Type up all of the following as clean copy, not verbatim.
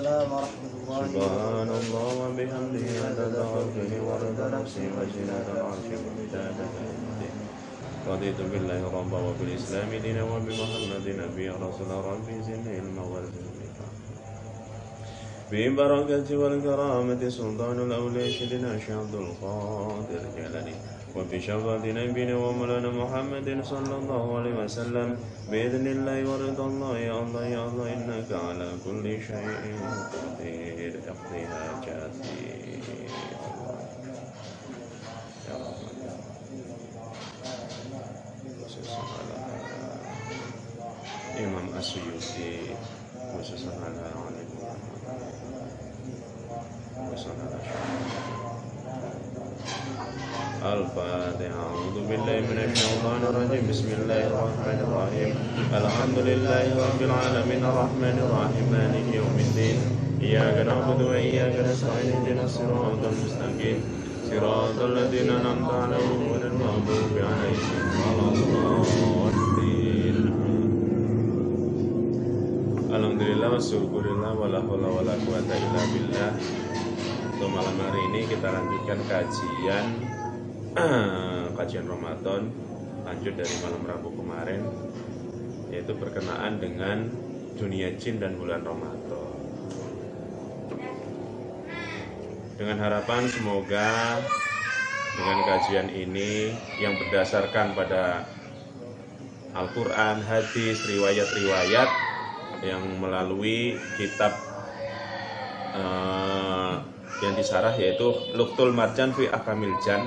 السلام ورحمة الله سبحان الله وبحمده عدد خلقه ورضا نفسه وزنة عرشه ومداد كلماته رضيت بالله ربا وبالإسلام دينا وبمحمد نبيا رسولا ربي زدني علما وارزقني ببركة والكرامة سلطان الأولياء سيدنا الشيخ عبد القادر الجيلاني وبشفاعة نبينا ومولانا محمد صلى الله عليه وسلم بإذن الله ورضا الله يا الله يا الله إنك على كل شيء قدير اقضي حاجاتي يا رب Imam As-Suyuti khususnya ala alim Al-Fatihah. A'udzu billahi minasy syaithanir rajim. Bismillahirrahmanirrahim. Alhamdulillahi rabbil alamin arrahmanir rahim maliki yaumiddin. Iyyaka na'budu wa iyyaka nasta'in ihdinas siratal mustaqim. Siratal ladzina an'amta 'alaihim ghairil maghdubi 'alaihim waladdallin. Alhamdulillah wasyukurillah wala haula wala quwata illa billah. Untuk malam hari ini kita lanjutkan kajian Ramadan, lanjut dari malam Rabu kemarin, yaitu berkenaan dengan dunia jin dan bulan Ramadan. Dengan harapan semoga dengan kajian ini yang berdasarkan pada Al-Quran, hadis, riwayat-riwayat yang melalui kitab yang disarah yaitu Luqtul Marjan fi Ahkamil Jan.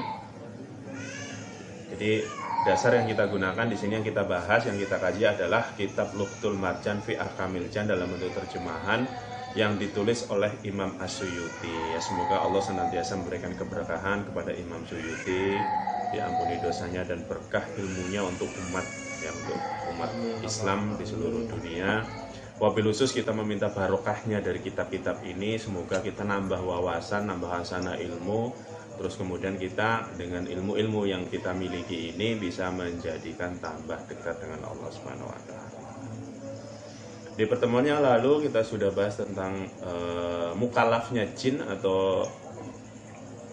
Jadi dasar yang kita gunakan di sini, yang kita bahas, yang kita kaji adalah kitab Luqtul Marjan fi Ahkamil Jan dalam bentuk terjemahan yang ditulis oleh Imam As-Suyuti. Ya, semoga Allah senantiasa memberikan keberkahan kepada Imam Suyuti, diampuni dosanya dan berkah ilmunya untuk umat, ya, untuk umat Islam di seluruh dunia. Wabil khusus kita meminta barokahnya dari kitab-kitab ini, semoga kita nambah wawasan, nambah hasanah ilmu, terus kemudian kita dengan ilmu-ilmu yang kita miliki ini bisa menjadikan tambah dekat dengan Allah Subhanahu wa Ta'ala. Di pertemuan yang lalu kita sudah bahas tentang mukallafnya jin atau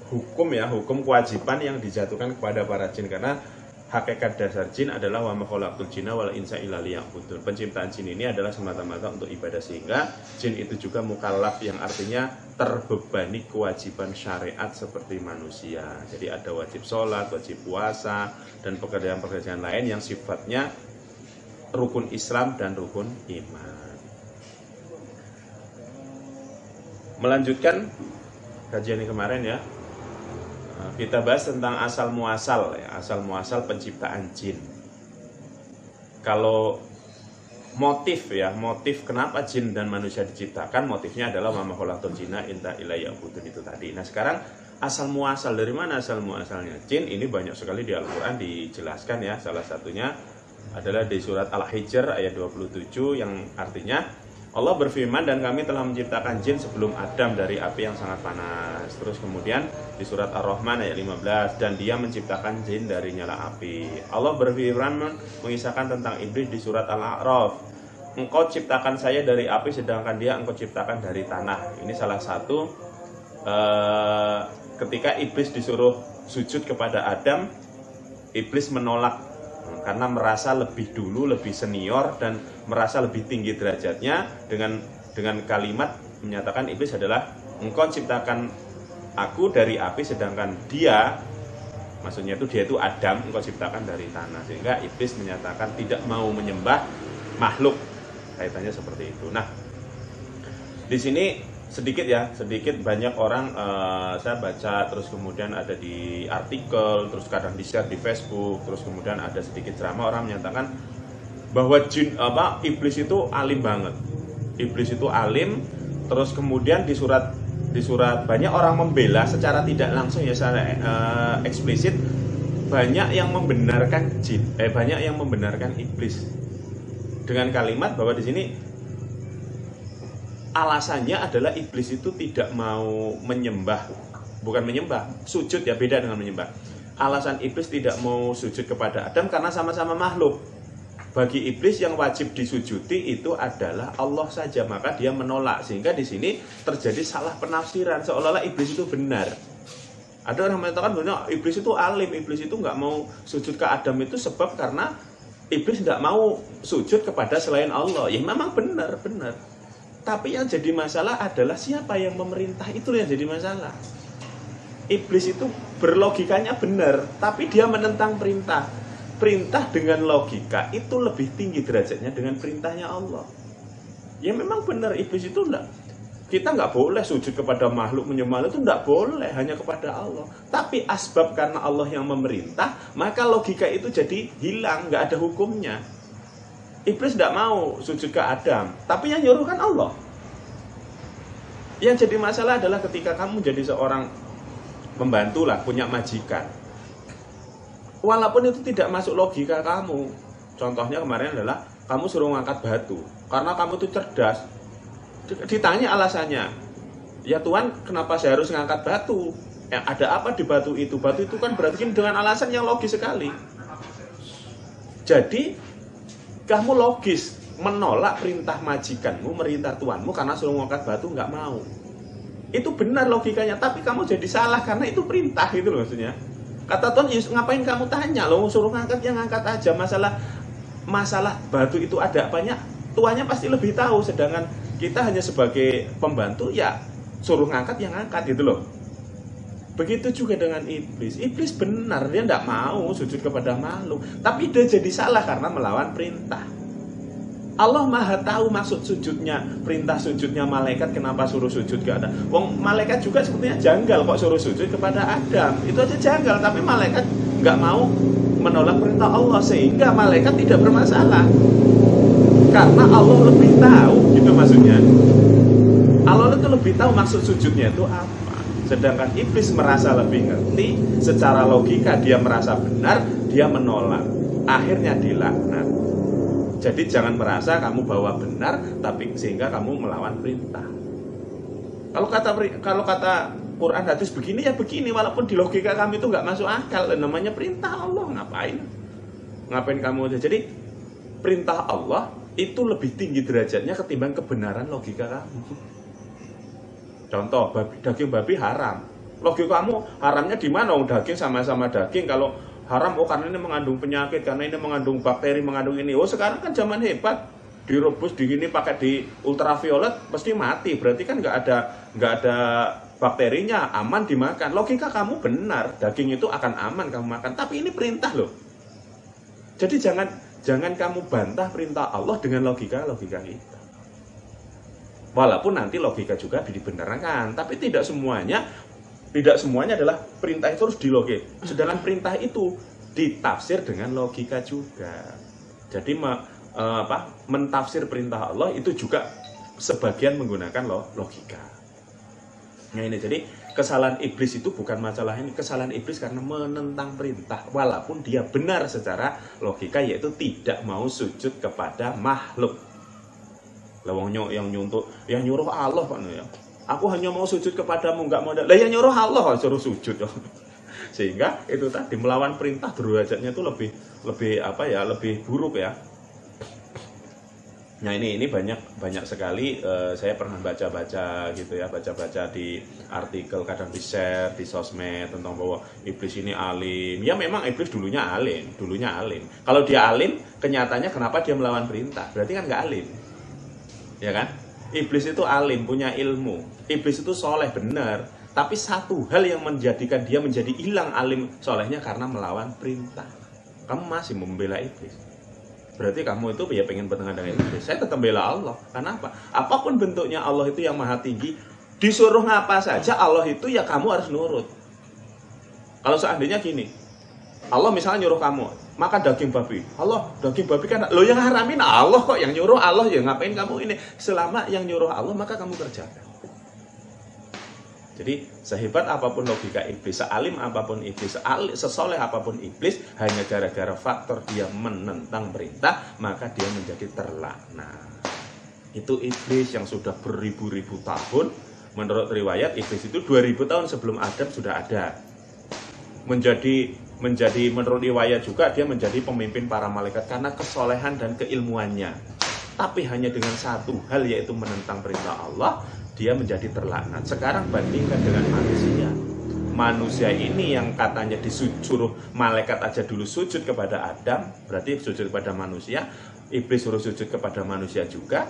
hukum kewajiban yang dijatuhkan kepada para jin, karena hakikat dasar jin adalah wa ma khalaqtul jinna wal insa illa liya'budun. Penciptaan jin ini adalah semata-mata untuk ibadah, sehingga jin itu juga mukallaf yang artinya terbebani kewajiban syariat seperti manusia. Jadi ada wajib sholat, wajib puasa, dan pekerjaan-pekerjaan lain yang sifatnya rukun Islam dan rukun iman. Melanjutkan kajian yang kemarin ya, kita bahas tentang asal muasal penciptaan jin. Kalau motif kenapa jin dan manusia diciptakan, motifnya adalah wa ma khalaqtul jinna illa liya'budun itu tadi. Nah, sekarang asal muasal, dari mana asal muasalnya jin? Ini banyak sekali di Al-Qur'an dijelaskan ya. Salah satunya adalah di surat Al-Hijr ayat 27 yang artinya Allah berfirman, dan kami telah menciptakan jin sebelum Adam dari api yang sangat panas. Terus kemudian di surat Ar-Rahman ayat 15, dan dia menciptakan jin dari nyala api. Allah berfirman mengisahkan tentang iblis di surat Al-A'raf, engkau ciptakan saya dari api sedangkan dia engkau ciptakan dari tanah. Ini salah satu ketika iblis disuruh sujud kepada Adam, iblis menolak karena merasa lebih dulu, lebih senior, dan merasa lebih tinggi derajatnya. Dengan kalimat menyatakan iblis adalah, engkau ciptakan aku dari api sedangkan dia, maksudnya dia itu Adam, engkau ciptakan dari tanah. Sehingga iblis menyatakan tidak mau menyembah makhluk, kaitannya seperti itu. Nah, di sini sedikit banyak orang saya baca, terus kemudian ada di artikel, terus kadang di-share di Facebook, terus kemudian ada sedikit ceramah orang menyatakan bahwa iblis itu alim banget. Iblis itu alim, terus kemudian di surat banyak orang membela secara tidak langsung ya, secara eksplisit banyak yang membenarkan banyak yang membenarkan iblis dengan kalimat bahwa di sini alasannya adalah iblis itu tidak mau menyembah, bukan menyembah, sujud ya, beda dengan menyembah. Alasan iblis tidak mau sujud kepada Adam karena sama-sama makhluk. Bagi iblis yang wajib disujudi itu adalah Allah saja, maka dia menolak. Sehingga di sini terjadi salah penafsiran, seolah-olah iblis itu benar. Ada orang mengatakan bahwa iblis itu alim, iblis itu nggak mau sujud ke Adam itu sebab karena iblis nggak mau sujud kepada selain Allah. Ya memang benar. Tapi yang jadi masalah adalah siapa yang memerintah, itu yang jadi masalah. Iblis itu berlogikanya benar, tapi dia menentang perintah. Perintah dengan logika itu lebih tinggi derajatnya dengan perintahnya Allah. Ya memang benar, iblis itu enggak. Kita nggak boleh sujud kepada makhluk, menyembah itu enggak boleh, hanya kepada Allah. Tapi asbab karena Allah yang memerintah, maka logika itu jadi hilang, nggak ada hukumnya. Iblis enggak mau sujud ke Adam, tapi yang nyuruh kan Allah. Yang jadi masalah adalah ketika kamu jadi seorang pembantu lah, punya majikan. Walaupun itu tidak masuk logika kamu. Contohnya kemarin adalah kamu suruh ngangkat batu karena kamu itu cerdas. Ditanya alasannya, ya Tuhan, kenapa saya harus ngangkat batu? Ada apa di batu itu? Batu itu kan berarti dengan alasan yang logis sekali. Jadi kamu logis menolak perintah majikanmu, merintah tuanmu karena suruh ngangkat batu, nggak mau. Itu benar logikanya, tapi kamu jadi salah karena itu perintah, gitu loh maksudnya. Kata Tuhan, ngapain kamu tanya? Lo suruh ngangkat, ya ngangkat aja. Masalah batu itu ada apanya, tuannya pasti lebih tahu. Sedangkan kita hanya sebagai pembantu, ya suruh ngangkat, ya ngangkat, gitu loh. Begitu juga dengan iblis. Iblis benar, dia tidak mau sujud kepada makhluk, tapi dia jadi salah karena melawan perintah. Allah maha tahu maksud sujudnya, perintah sujudnya malaikat, kenapa suruh sujud ke Adam. Wong malaikat juga sebetulnya janggal kok suruh sujud kepada Adam. Itu aja janggal, tapi malaikat nggak mau menolak perintah Allah, sehingga malaikat tidak bermasalah. Karena Allah lebih tahu, gitu maksudnya. Allah itu lebih tahu maksud sujudnya itu apa. Sedangkan iblis merasa lebih ngerti, secara logika dia merasa benar, dia menolak. Akhirnya dilaknat. Jadi jangan merasa kamu bawa benar, tapi sehingga kamu melawan perintah. Kalau kata Quran hadis begini, ya begini, walaupun di logika kami itu nggak masuk akal. Namanya perintah Allah, ngapain kamu aja. Jadi perintah Allah itu lebih tinggi derajatnya ketimbang kebenaran logika kamu. Contoh, daging babi haram. Logika kamu haramnya di mana? Daging sama-sama daging. Kalau haram, karena ini mengandung penyakit, karena ini mengandung bakteri, mengandung ini. Sekarang kan zaman hebat, direbus digini pakai di ultraviolet pasti mati. Berarti kan nggak ada bakterinya, aman dimakan. Logika kamu benar, daging itu akan aman kamu makan. Tapi ini perintah loh. Jadi jangan kamu bantah perintah Allah dengan logika kita. Walaupun nanti logika juga dibenarkan, tapi tidak semuanya adalah perintah itu harus dilogik. Sedangkan perintah itu ditafsir dengan logika juga. Jadi mentafsir perintah Allah itu juga sebagian menggunakan logika. Nah ini, jadi kesalahan iblis itu bukan masalah ini. Kesalahan iblis karena menentang perintah, walaupun dia benar secara logika, yaitu tidak mau sujud kepada makhluk. Lawang yang nyuruh Allah kan ya. Aku hanya mau sujud kepadamu, nggak mau. Lah yang nyuruh Allah suruh sujud. Sehingga itu tadi melawan perintah, derajatnya itu lebih buruk ya. Nah ini banyak sekali saya pernah baca gitu ya, baca di artikel, kadang di share di sosmed tentang bahwa iblis ini alim. Ya memang iblis dulunya alim. Kalau dia alim, kenyataannya kenapa dia melawan perintah? Berarti kan nggak alim, ya kan? Iblis itu alim, punya ilmu. Iblis itu soleh benar, tapi satu hal yang menjadikan dia menjadi hilang alim solehnya karena melawan perintah. Kamu masih membela iblis, berarti kamu itu ya pengen bertengah dengan iblis. Saya tetap bela Allah. Kenapa? Apapun bentuknya Allah itu yang maha tinggi. Disuruh ngapa saja Allah itu ya kamu harus nurut. Kalau seandainya gini, Allah misalnya nyuruh kamu makan daging babi. Allah, daging babi kan lo yang haramin Allah kok, yang nyuruh Allah, ya ngapain kamu ini? Selama yang nyuruh Allah maka kamu kerjakan. Jadi sehebat apapun logika iblis, sealim apapun iblis, sesoleh apapun iblis, hanya gara-gara faktor dia menentang perintah, maka dia menjadi terlaknat. Itu iblis yang sudah beribu-ribu tahun. Menurut riwayat iblis itu 2000 tahun sebelum Adam sudah ada. Menjadi menurut riwayat juga dia menjadi pemimpin para malaikat karena kesolehan dan keilmuannya. Tapi hanya dengan satu hal, yaitu menentang perintah Allah, dia menjadi terlaknat. Sekarang bandingkan dengan manusia. Manusia ini yang katanya disuruh malaikat aja dulu sujud kepada Adam, berarti sujud kepada manusia. Iblis suruh sujud kepada manusia juga.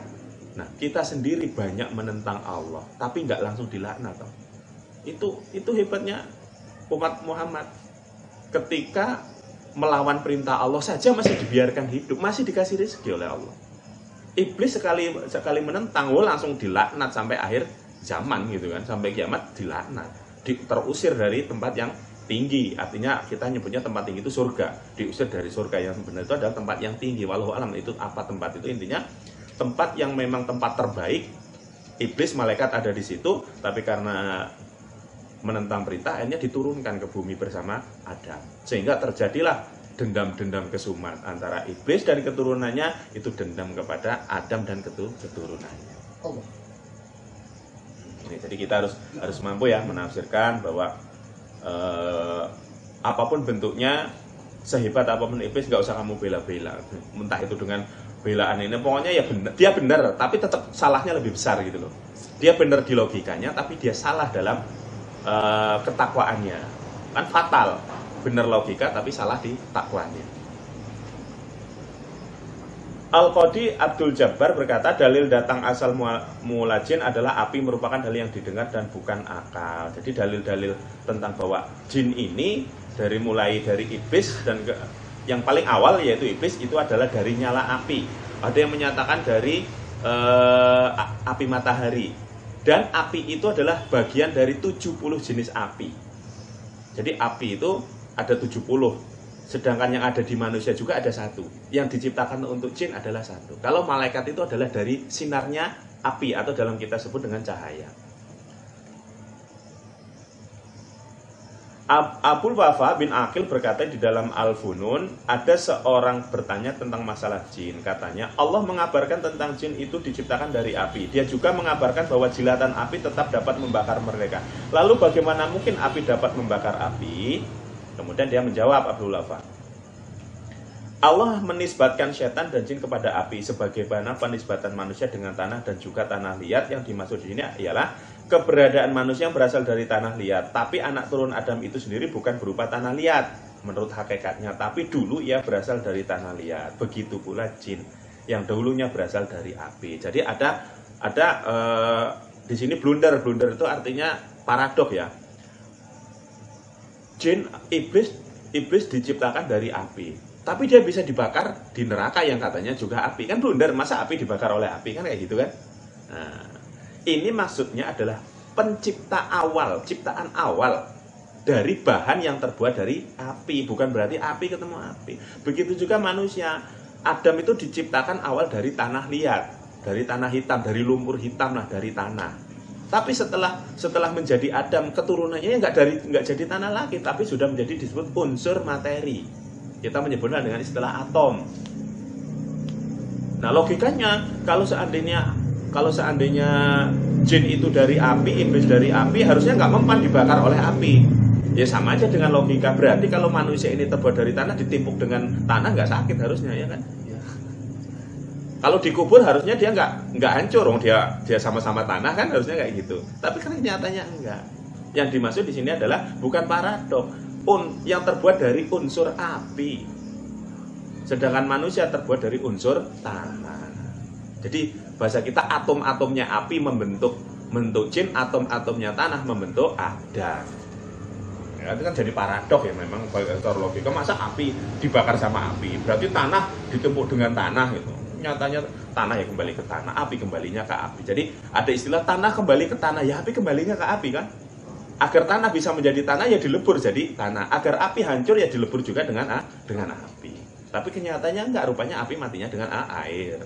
Nah, kita sendiri banyak menentang Allah, tapi nggak langsung dilaknat. Itu hebatnya umat Muhammad. Ketika melawan perintah Allah saja masih dibiarkan hidup, masih dikasih rezeki oleh Allah. Iblis sekali menentang, langsung dilaknat sampai akhir zaman gitu kan, sampai kiamat dilaknat, terusir dari tempat yang tinggi. Artinya kita nyebutnya tempat tinggi itu surga, diusir dari surga. Yang benar itu adalah tempat yang tinggi. Wallahu alam itu apa tempat itu, intinya tempat yang memang tempat terbaik. Iblis, malaikat ada di situ, tapi karena menentang perintah akhirnya diturunkan ke bumi bersama Adam, sehingga terjadilah dendam-dendam kesumat antara iblis dan keturunannya. Itu dendam kepada Adam dan keturunannya. Jadi kita harus mampu ya menafsirkan bahwa apapun bentuknya, sehebat apapun iblis, nggak usah kamu bela-bela, entah itu dengan belaan ini, pokoknya ya benar, dia benar tapi tetap salahnya lebih besar gitu loh. Dia benar di logikanya tapi dia salah dalam ketakwaannya, kan fatal. Benar logika tapi salah di takwaannya. Al-Qadi Abdul Jabbar berkata, dalil datang asal mula jin adalah api merupakan hal yang didengar dan bukan akal. Jadi dalil-dalil tentang bahwa jin ini mulai dari iblis dan yang paling awal yaitu iblis itu adalah dari nyala api. Ada yang menyatakan dari api matahari. Dan api itu adalah bagian dari 70 jenis api. Jadi api itu ada 70. Sedangkan yang ada di manusia juga ada satu. Yang diciptakan untuk jin adalah satu. Kalau malaikat itu adalah dari sinarnya api, atau dalam kita sebut dengan cahaya. Abul Wafa bin Aqil berkata di dalam Al-Funun, ada seorang bertanya tentang masalah jin. Katanya, Allah mengabarkan tentang jin itu diciptakan dari api. Dia juga mengabarkan bahwa jilatan api tetap dapat membakar mereka. Lalu bagaimana mungkin api dapat membakar api? Kemudian dia menjawab, Abul Wafa, Allah menisbatkan setan dan jin kepada api sebagaimana penisbatan manusia dengan tanah dan juga tanah liat. Yang dimaksud di sini ialah keberadaan manusia yang berasal dari tanah liat. Tapi anak turun Adam itu sendiri bukan berupa tanah liat menurut hakikatnya, tapi dulu ia berasal dari tanah liat. Begitu pula jin yang dahulunya berasal dari api. Jadi ada di sini blunder itu artinya paradok ya. Jin, iblis diciptakan dari api, tapi dia bisa dibakar di neraka yang katanya juga api. Kan blunder, masa api dibakar oleh api, kan kayak gitu kan. Nah, ini maksudnya adalah ciptaan awal dari bahan yang terbuat dari api. Bukan berarti api ketemu api. Begitu juga manusia. Adam itu diciptakan awal dari tanah liat, dari tanah hitam, dari lumpur hitam lah, dari tanah. Tapi setelah menjadi Adam, keturunannya nggak jadi tanah lagi, tapi sudah menjadi disebut unsur materi. Kita menyebutnya dengan istilah atom. Nah, logikanya kalau seandainya jin itu dari api, iblis dari api, harusnya nggak mempan dibakar oleh api. Ya sama aja dengan logika. Berarti kalau manusia ini terbuat dari tanah, ditimpuk dengan tanah nggak sakit harusnya, ya kan? Ya. Kalau dikubur harusnya dia nggak hancur, dia sama-sama tanah kan, harusnya kayak gitu. Tapi kan nyatanya enggak. Yang dimaksud di sini adalah bukan paradok, yang terbuat dari unsur api. Sedangkan manusia terbuat dari unsur tanah. Jadi bahasa kita atom-atomnya api membentuk jin, atom-atomnya tanah membentuk Adam. Ya, itu kan jadi paradok ya memang secara logika. Masa api dibakar sama api? Berarti tanah ditumpuk dengan tanah gitu. Nyatanya tanah ya kembali ke tanah, api kembalinya ke api. Jadi ada istilah tanah kembali ke tanah, ya api kembalinya ke api kan. Agar tanah bisa menjadi tanah ya dilebur jadi tanah. Agar api hancur ya dilebur juga dengan api. Tapi kenyataannya enggak, rupanya api matinya dengan air.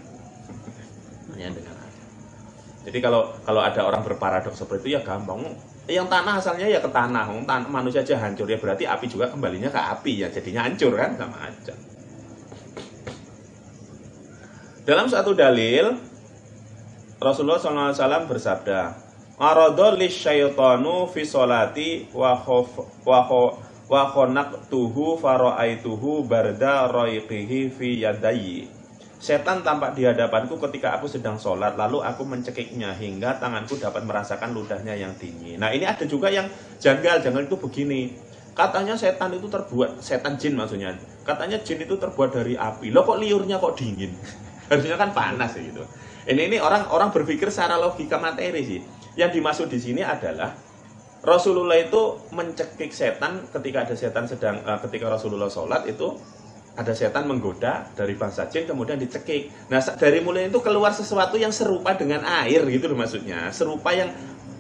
Dengan air. Jadi kalau ada orang berparadok seperti itu ya gampang. Yang tanah asalnya ya ke tanah, manusia aja hancur ya berarti api juga kembalinya ke api ya, jadinya hancur kan, sama aja. Dalam satu dalil, Rasulullah SAW bersabda, "Aradha lisyaitanu fi sholati wa wa khanaqtuhu faraaituhu barda raiqihi fi yadayyi. Setan tampak di hadapanku ketika aku sedang sholat, lalu aku mencekiknya hingga tanganku dapat merasakan ludahnya yang dingin. Nah, ini ada juga yang janggal itu begini. Katanya setan itu terbuat, setan jin maksudnya. Katanya jin itu terbuat dari api. Loh kok liurnya kok dingin? Harusnya kan panas ya gitu. Ini orang berpikir secara logika materi sih. Yang dimaksud di sini adalah Rasulullah itu mencekik setan ketika ada setan ketika Rasulullah sholat itu ada setan menggoda dari bangsa jin kemudian dicekik. Nah, dari mulutnya itu keluar sesuatu yang serupa dengan air gitu loh maksudnya. Serupa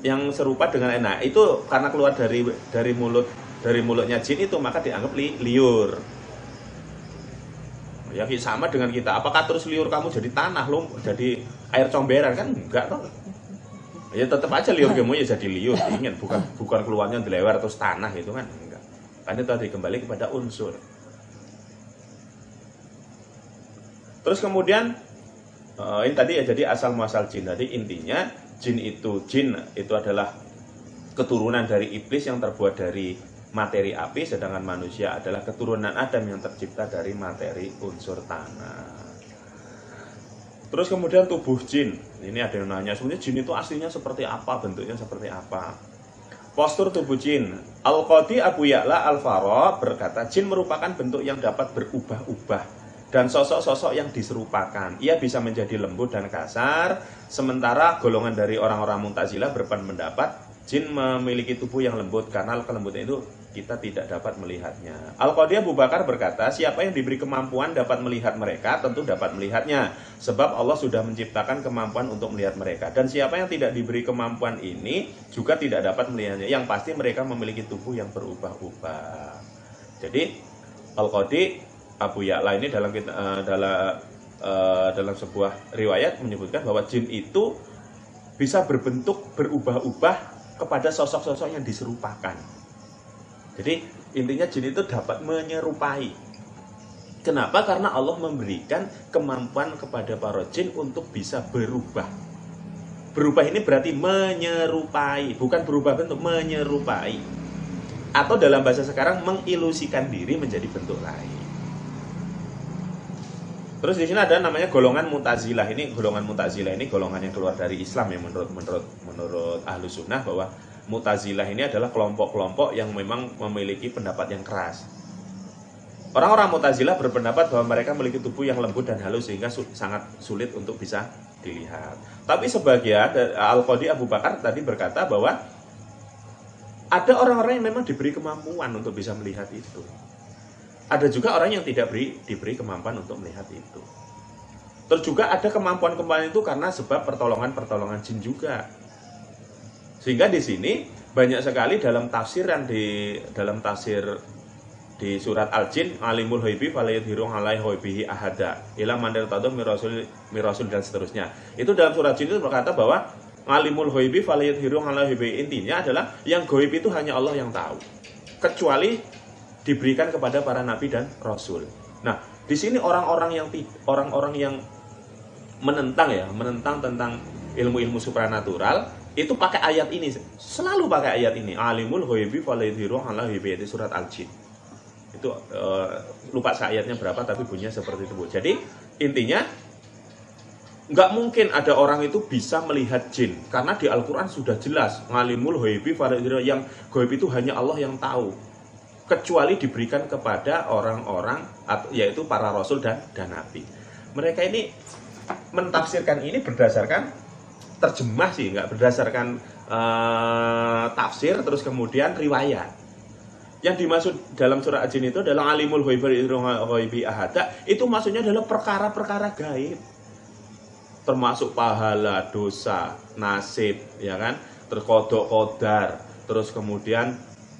yang serupa dengan air. Nah, itu karena keluar dari mulutnya jin itu maka dianggap liur. Ya sama dengan kita. Apakah terus liur kamu jadi tanah lo, jadi air comberan kan enggak toh. Ya tetap aja liur kamu ya jadi liur, ingin bukan keluarnya dilewer terus tanah itu kan enggak. Karena tadi kembali kepada unsur. Terus kemudian ini tadi ya jadi asal muasal jin. Tadi intinya jin itu adalah keturunan dari iblis yang terbuat dari materi api, sedangkan manusia adalah keturunan Adam yang tercipta dari materi unsur tanah. Terus kemudian tubuh jin. Ini ada yang nanya, sebenarnya jin itu aslinya seperti apa, bentuknya seperti apa? Postur tubuh jin. Al-Qadi Abu Ya'la Al-Fara berkata, jin merupakan bentuk yang dapat berubah-ubah dan sosok-sosok yang diserupakan. Ia bisa menjadi lembut dan kasar, sementara golongan dari orang-orang Mu'tazilah berpendapat jin memiliki tubuh yang lembut karena kelembutan itu kita tidak dapat melihatnya. Al-Qadi Abu Bakar berkata, siapa yang diberi kemampuan dapat melihat mereka, tentu dapat melihatnya. Sebab Allah sudah menciptakan kemampuan untuk melihat mereka. Dan siapa yang tidak diberi kemampuan ini, juga tidak dapat melihatnya. Yang pasti mereka memiliki tubuh yang berubah-ubah. Jadi, Al-Qadi Abu Ya'la ini dalam sebuah riwayat menyebutkan bahwa jin itu bisa berbentuk berubah-ubah kepada sosok-sosok yang diserupakan. Jadi intinya jin itu dapat menyerupai. Kenapa? Karena Allah memberikan kemampuan kepada para jin untuk bisa berubah. Berubah ini berarti menyerupai, bukan berubah bentuk, menyerupai. Atau dalam bahasa sekarang mengilusikan diri menjadi bentuk lain. Terus di sini ada namanya golongan Mu'tazilah. Ini golongan Mu'tazilah ini golongan yang keluar dari Islam ya menurut Ahlus Sunnah, bahwa Mu'tazilah ini adalah kelompok-kelompok yang memang memiliki pendapat yang keras. Orang-orang Mu'tazilah berpendapat bahwa mereka memiliki tubuh yang lembut dan halus sehingga sangat sulit untuk bisa dilihat. Tapi sebagian Al-Qadi Abu Bakar tadi berkata bahwa ada orang-orang yang memang diberi kemampuan untuk bisa melihat itu. Ada juga orang yang tidak diberi kemampuan untuk melihat itu. Terus juga ada kemampuan-kemampuan itu karena sebab pertolongan jin juga. Sehingga di sini banyak sekali dalam tafsir di surat Al-Jin, alimul ghaibi fala yudhiru alaihi ghaibihi ahada ila man irtada mirasul dan seterusnya. Itu dalam surat Jin itu berkata bahwa alimul ghaibi fala yudhiru alaihi ghaibihi, intinya adalah yang ghaib itu hanya Allah yang tahu. Kecuali diberikan kepada para nabi dan rasul. Nah, di sini orang-orang yang menentang tentang ilmu-ilmu supranatural itu pakai ayat ini, selalu pakai ayat ini. Alimul ghaibi fala yudhiru ala ghaibihi, itu surat Al-Jin. Itu lupa ayatnya berapa tapi bunyinya seperti itu. Jadi, intinya nggak mungkin ada orang itu bisa melihat jin karena di Al-Qur'an sudah jelas alimul ghaibi fala yudhiru, yang ghaib itu hanya Allah yang tahu. Kecuali diberikan kepada orang-orang yaitu para rasul dan nabi. Mereka ini mentafsirkan ini berdasarkan terjemah sih, nggak berdasarkan tafsir terus kemudian riwayat. Yang dimaksud dalam surah Al-Jin itu adalah alimul ghaibi ahada, itu maksudnya adalah perkara-perkara gaib. Termasuk pahala, dosa, nasib, ya kan? Terus kodok kodar, terus kemudian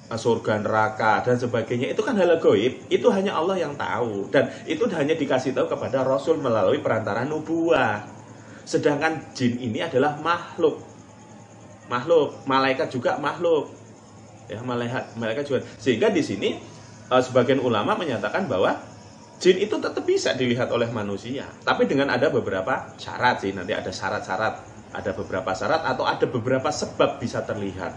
surga neraka dan sebagainya, itu kan hal gaib, itu hanya Allah yang tahu, dan itu hanya dikasih tahu kepada Rasul melalui perantara nubuah. Sedangkan jin ini adalah makhluk, malaikat juga makhluk, ya, malaikat juga. Sehingga di sini sebagian ulama menyatakan bahwa jin itu tetap bisa dilihat oleh manusia, tapi dengan ada beberapa syarat sih. Nanti ada syarat-syarat, ada beberapa syarat atau ada beberapa sebab bisa terlihat.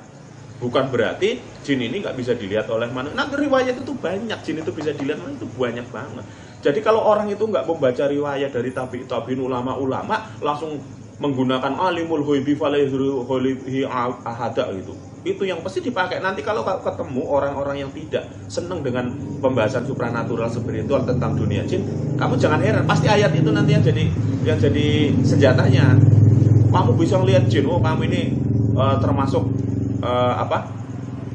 Bukan berarti jin ini nggak bisa dilihat oleh manusia. Nah, riwayat itu banyak, jin itu bisa dilihat itu banyak banget. Jadi kalau orang itu nggak membaca riwayat dari tabi'in ulama-ulama, langsung menggunakan alimul ghaibi falayhuru ghaibihi ahada gitu. Itu yang pasti dipakai. Nanti kalau ketemu orang-orang yang tidak senang dengan pembahasan supranatural spiritual tentang dunia jin, kamu jangan heran, pasti ayat itu nanti yang jadi senjatanya. Kamu bisa lihat jin, oh kamu ini termasuk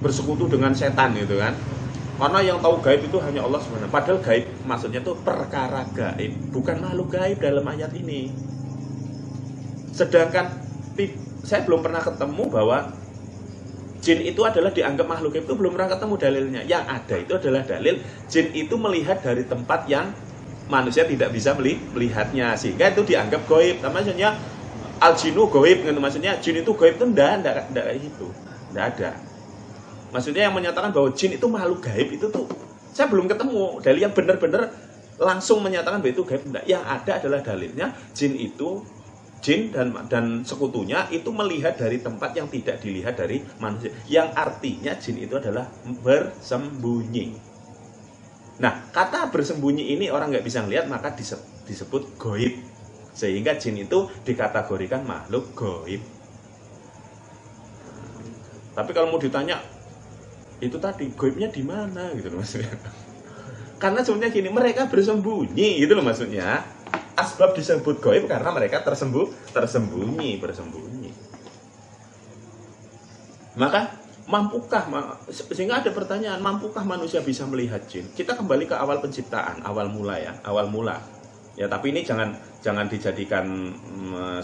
bersekutu dengan setan gitu kan. Karena yang tahu gaib itu hanya Allah SWT. Padahal gaib maksudnya itu perkara gaib, bukan makhluk gaib dalam ayat ini. Sedangkan saya belum pernah ketemu bahwa jin itu adalah dianggap makhluk gaib, itu belum pernah ketemu dalilnya. Yang ada itu adalah dalil jin itu melihat dari tempat yang manusia tidak bisa melihatnya, sehingga itu dianggap gaib. Maksudnya al-jinu gaib, maksudnya jin itu gaib itu enggak gitu. Enggak ada. Maksudnya yang menyatakan bahwa jin itu makhluk gaib itu tuh saya belum ketemu dalil yang benar-benar langsung menyatakan bahwa itu gaib. Enggak. Yang ada adalah dalilnya jin dan sekutunya itu melihat dari tempat yang tidak dilihat dari manusia. Yang artinya jin itu adalah bersembunyi. Nah, kata bersembunyi ini orang nggak bisa ngelihat, maka disebut gaib. Sehingga jin itu dikategorikan makhluk gaib. Tapi kalau mau ditanya, itu tadi gaibnya di mana gitu loh maksudnya. Karena sebenarnya gini, mereka bersembunyi gitu loh maksudnya. Asbab disebut gaib karena mereka bersembunyi. Maka mampukah, sehingga ada pertanyaan, mampukah manusia bisa melihat jin? Kita kembali ke awal penciptaan, awal mula. Ya, tapi ini jangan dijadikan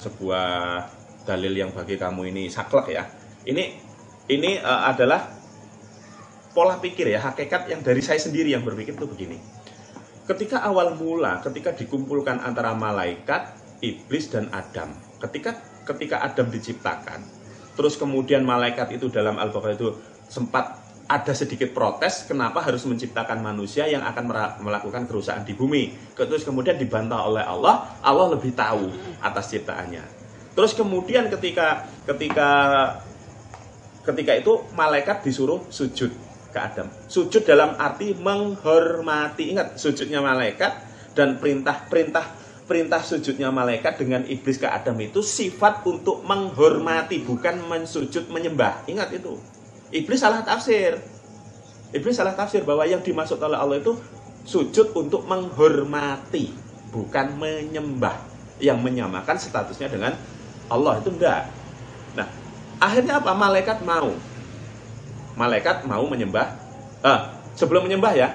sebuah dalil yang bagi kamu ini saklek ya. Ini adalah pola pikir ya, hakikat yang dari saya sendiri yang berpikir itu begini. Ketika awal mula, ketika dikumpulkan antara malaikat, iblis dan Adam. Ketika Adam diciptakan, terus kemudian malaikat itu dalam Al-Baqarah itu sempat ada sedikit protes, kenapa harus menciptakan manusia yang akan melakukan kerusakan di bumi. Terus kemudian dibantah oleh Allah lebih tahu atas ciptaannya. Terus kemudian ketika itu malaikat disuruh sujud ke Adam. Sujud dalam arti menghormati. Ingat, sujudnya malaikat dan perintah sujudnya malaikat dengan iblis ke Adam itu sifat untuk menghormati, bukan mensujud menyembah. Ingat itu. Iblis salah tafsir bahwa yang dimaksud oleh Allah itu sujud untuk menghormati, bukan menyembah, yang menyamakan statusnya dengan Allah, itu enggak. Nah, akhirnya apa? Malaikat mau menyembah. Sebelum menyembah ya,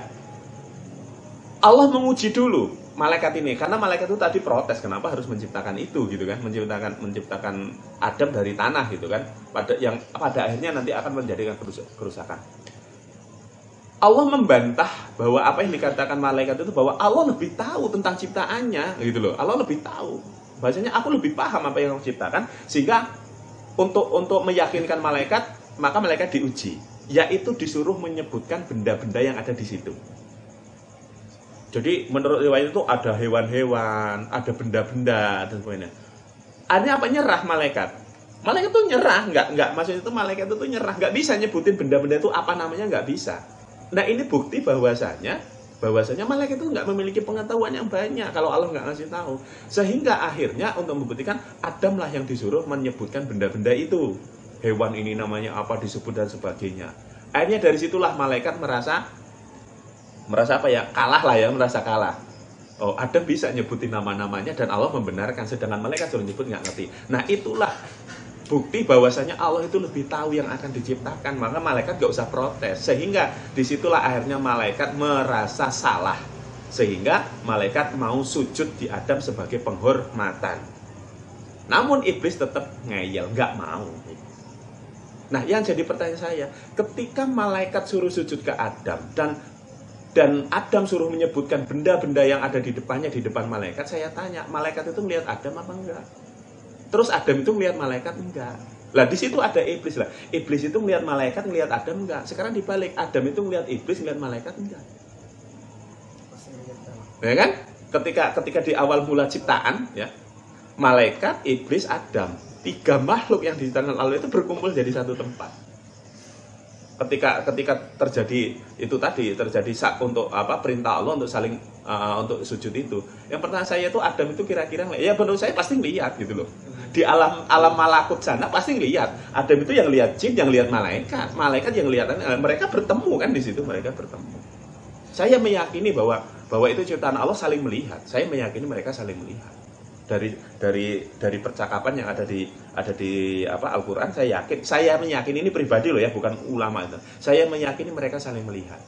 Allah menguji dulu malaikat ini, karena malaikat itu tadi protes kenapa harus menciptakan itu gitu kan, menciptakan Adam dari tanah gitu kan, pada akhirnya nanti akan menjadikan kerusakan. Allah membantah bahwa apa yang dikatakan malaikat itu bahwa Allah lebih tahu tentang ciptaannya gitu loh. Allah lebih tahu. Bahasanya aku lebih paham apa yang aku ciptakan, sehingga untuk meyakinkan malaikat, maka malaikat diuji, yaitu disuruh menyebutkan benda-benda yang ada di situ. Jadi menurut riwayat itu ada hewan-hewan, ada benda-benda dan sebagainya. Akhirnya apa? Nyerah malaikat. Malaikat itu nyerah, enggak. Maksudnya itu malaikat itu nyerah, enggak bisa nyebutin benda-benda itu apa namanya, enggak bisa. Nah, ini bukti bahwasanya malaikat itu enggak memiliki pengetahuan yang banyak kalau Allah enggak ngasih tahu. Sehingga akhirnya untuk membuktikan, Adam lah yang disuruh menyebutkan benda-benda itu. Hewan ini namanya apa, disebut dan sebagainya. Akhirnya dari situlah malaikat merasa apa ya, merasa kalah. Oh, Adam bisa nyebutin nama-namanya dan Allah membenarkan, sedangkan malaikat suruh nyebut nggak ngerti. Nah, itulah bukti bahwasanya Allah itu lebih tahu yang akan diciptakan, maka malaikat nggak usah protes. Sehingga disitulah akhirnya malaikat merasa salah, sehingga malaikat mau sujud di Adam sebagai penghormatan. Namun iblis tetap ngeyel, nggak mau. Nah, yang jadi pertanyaan saya, ketika malaikat suruh sujud ke Adam dan Adam suruh menyebutkan benda-benda yang ada di depannya, di depan malaikat, saya tanya, malaikat itu melihat Adam apa enggak? Terus Adam itu melihat malaikat enggak? Lah di situ ada iblis lah. Iblis itu melihat malaikat, melihat Adam enggak? Sekarang dibalik, Adam itu melihat iblis, melihat malaikat enggak? Ya kan? Ketika di awal mula ciptaan, ya, malaikat, iblis, Adam, 3 makhluk yang diciptakan Allah itu berkumpul jadi satu tempat. ketika terjadi itu tadi, terjadi untuk perintah Allah untuk saling untuk sujud itu. Yang pertanyaan saya itu Adam itu kira-kira ya menurut saya pasti lihat gitu loh. Di alam malakut sana pasti lihat. Adam itu yang lihat jin, yang lihat malaikat, malaikat yang lihat, mereka bertemu kan di situ, mereka bertemu. Saya meyakini bahwa itu ciptaan Allah saling melihat. Saya meyakini mereka saling melihat. Dari percakapan yang ada di Al-Qur'an, saya meyakini ini pribadi loh ya, bukan ulama itu. Saya meyakini mereka saling melihat.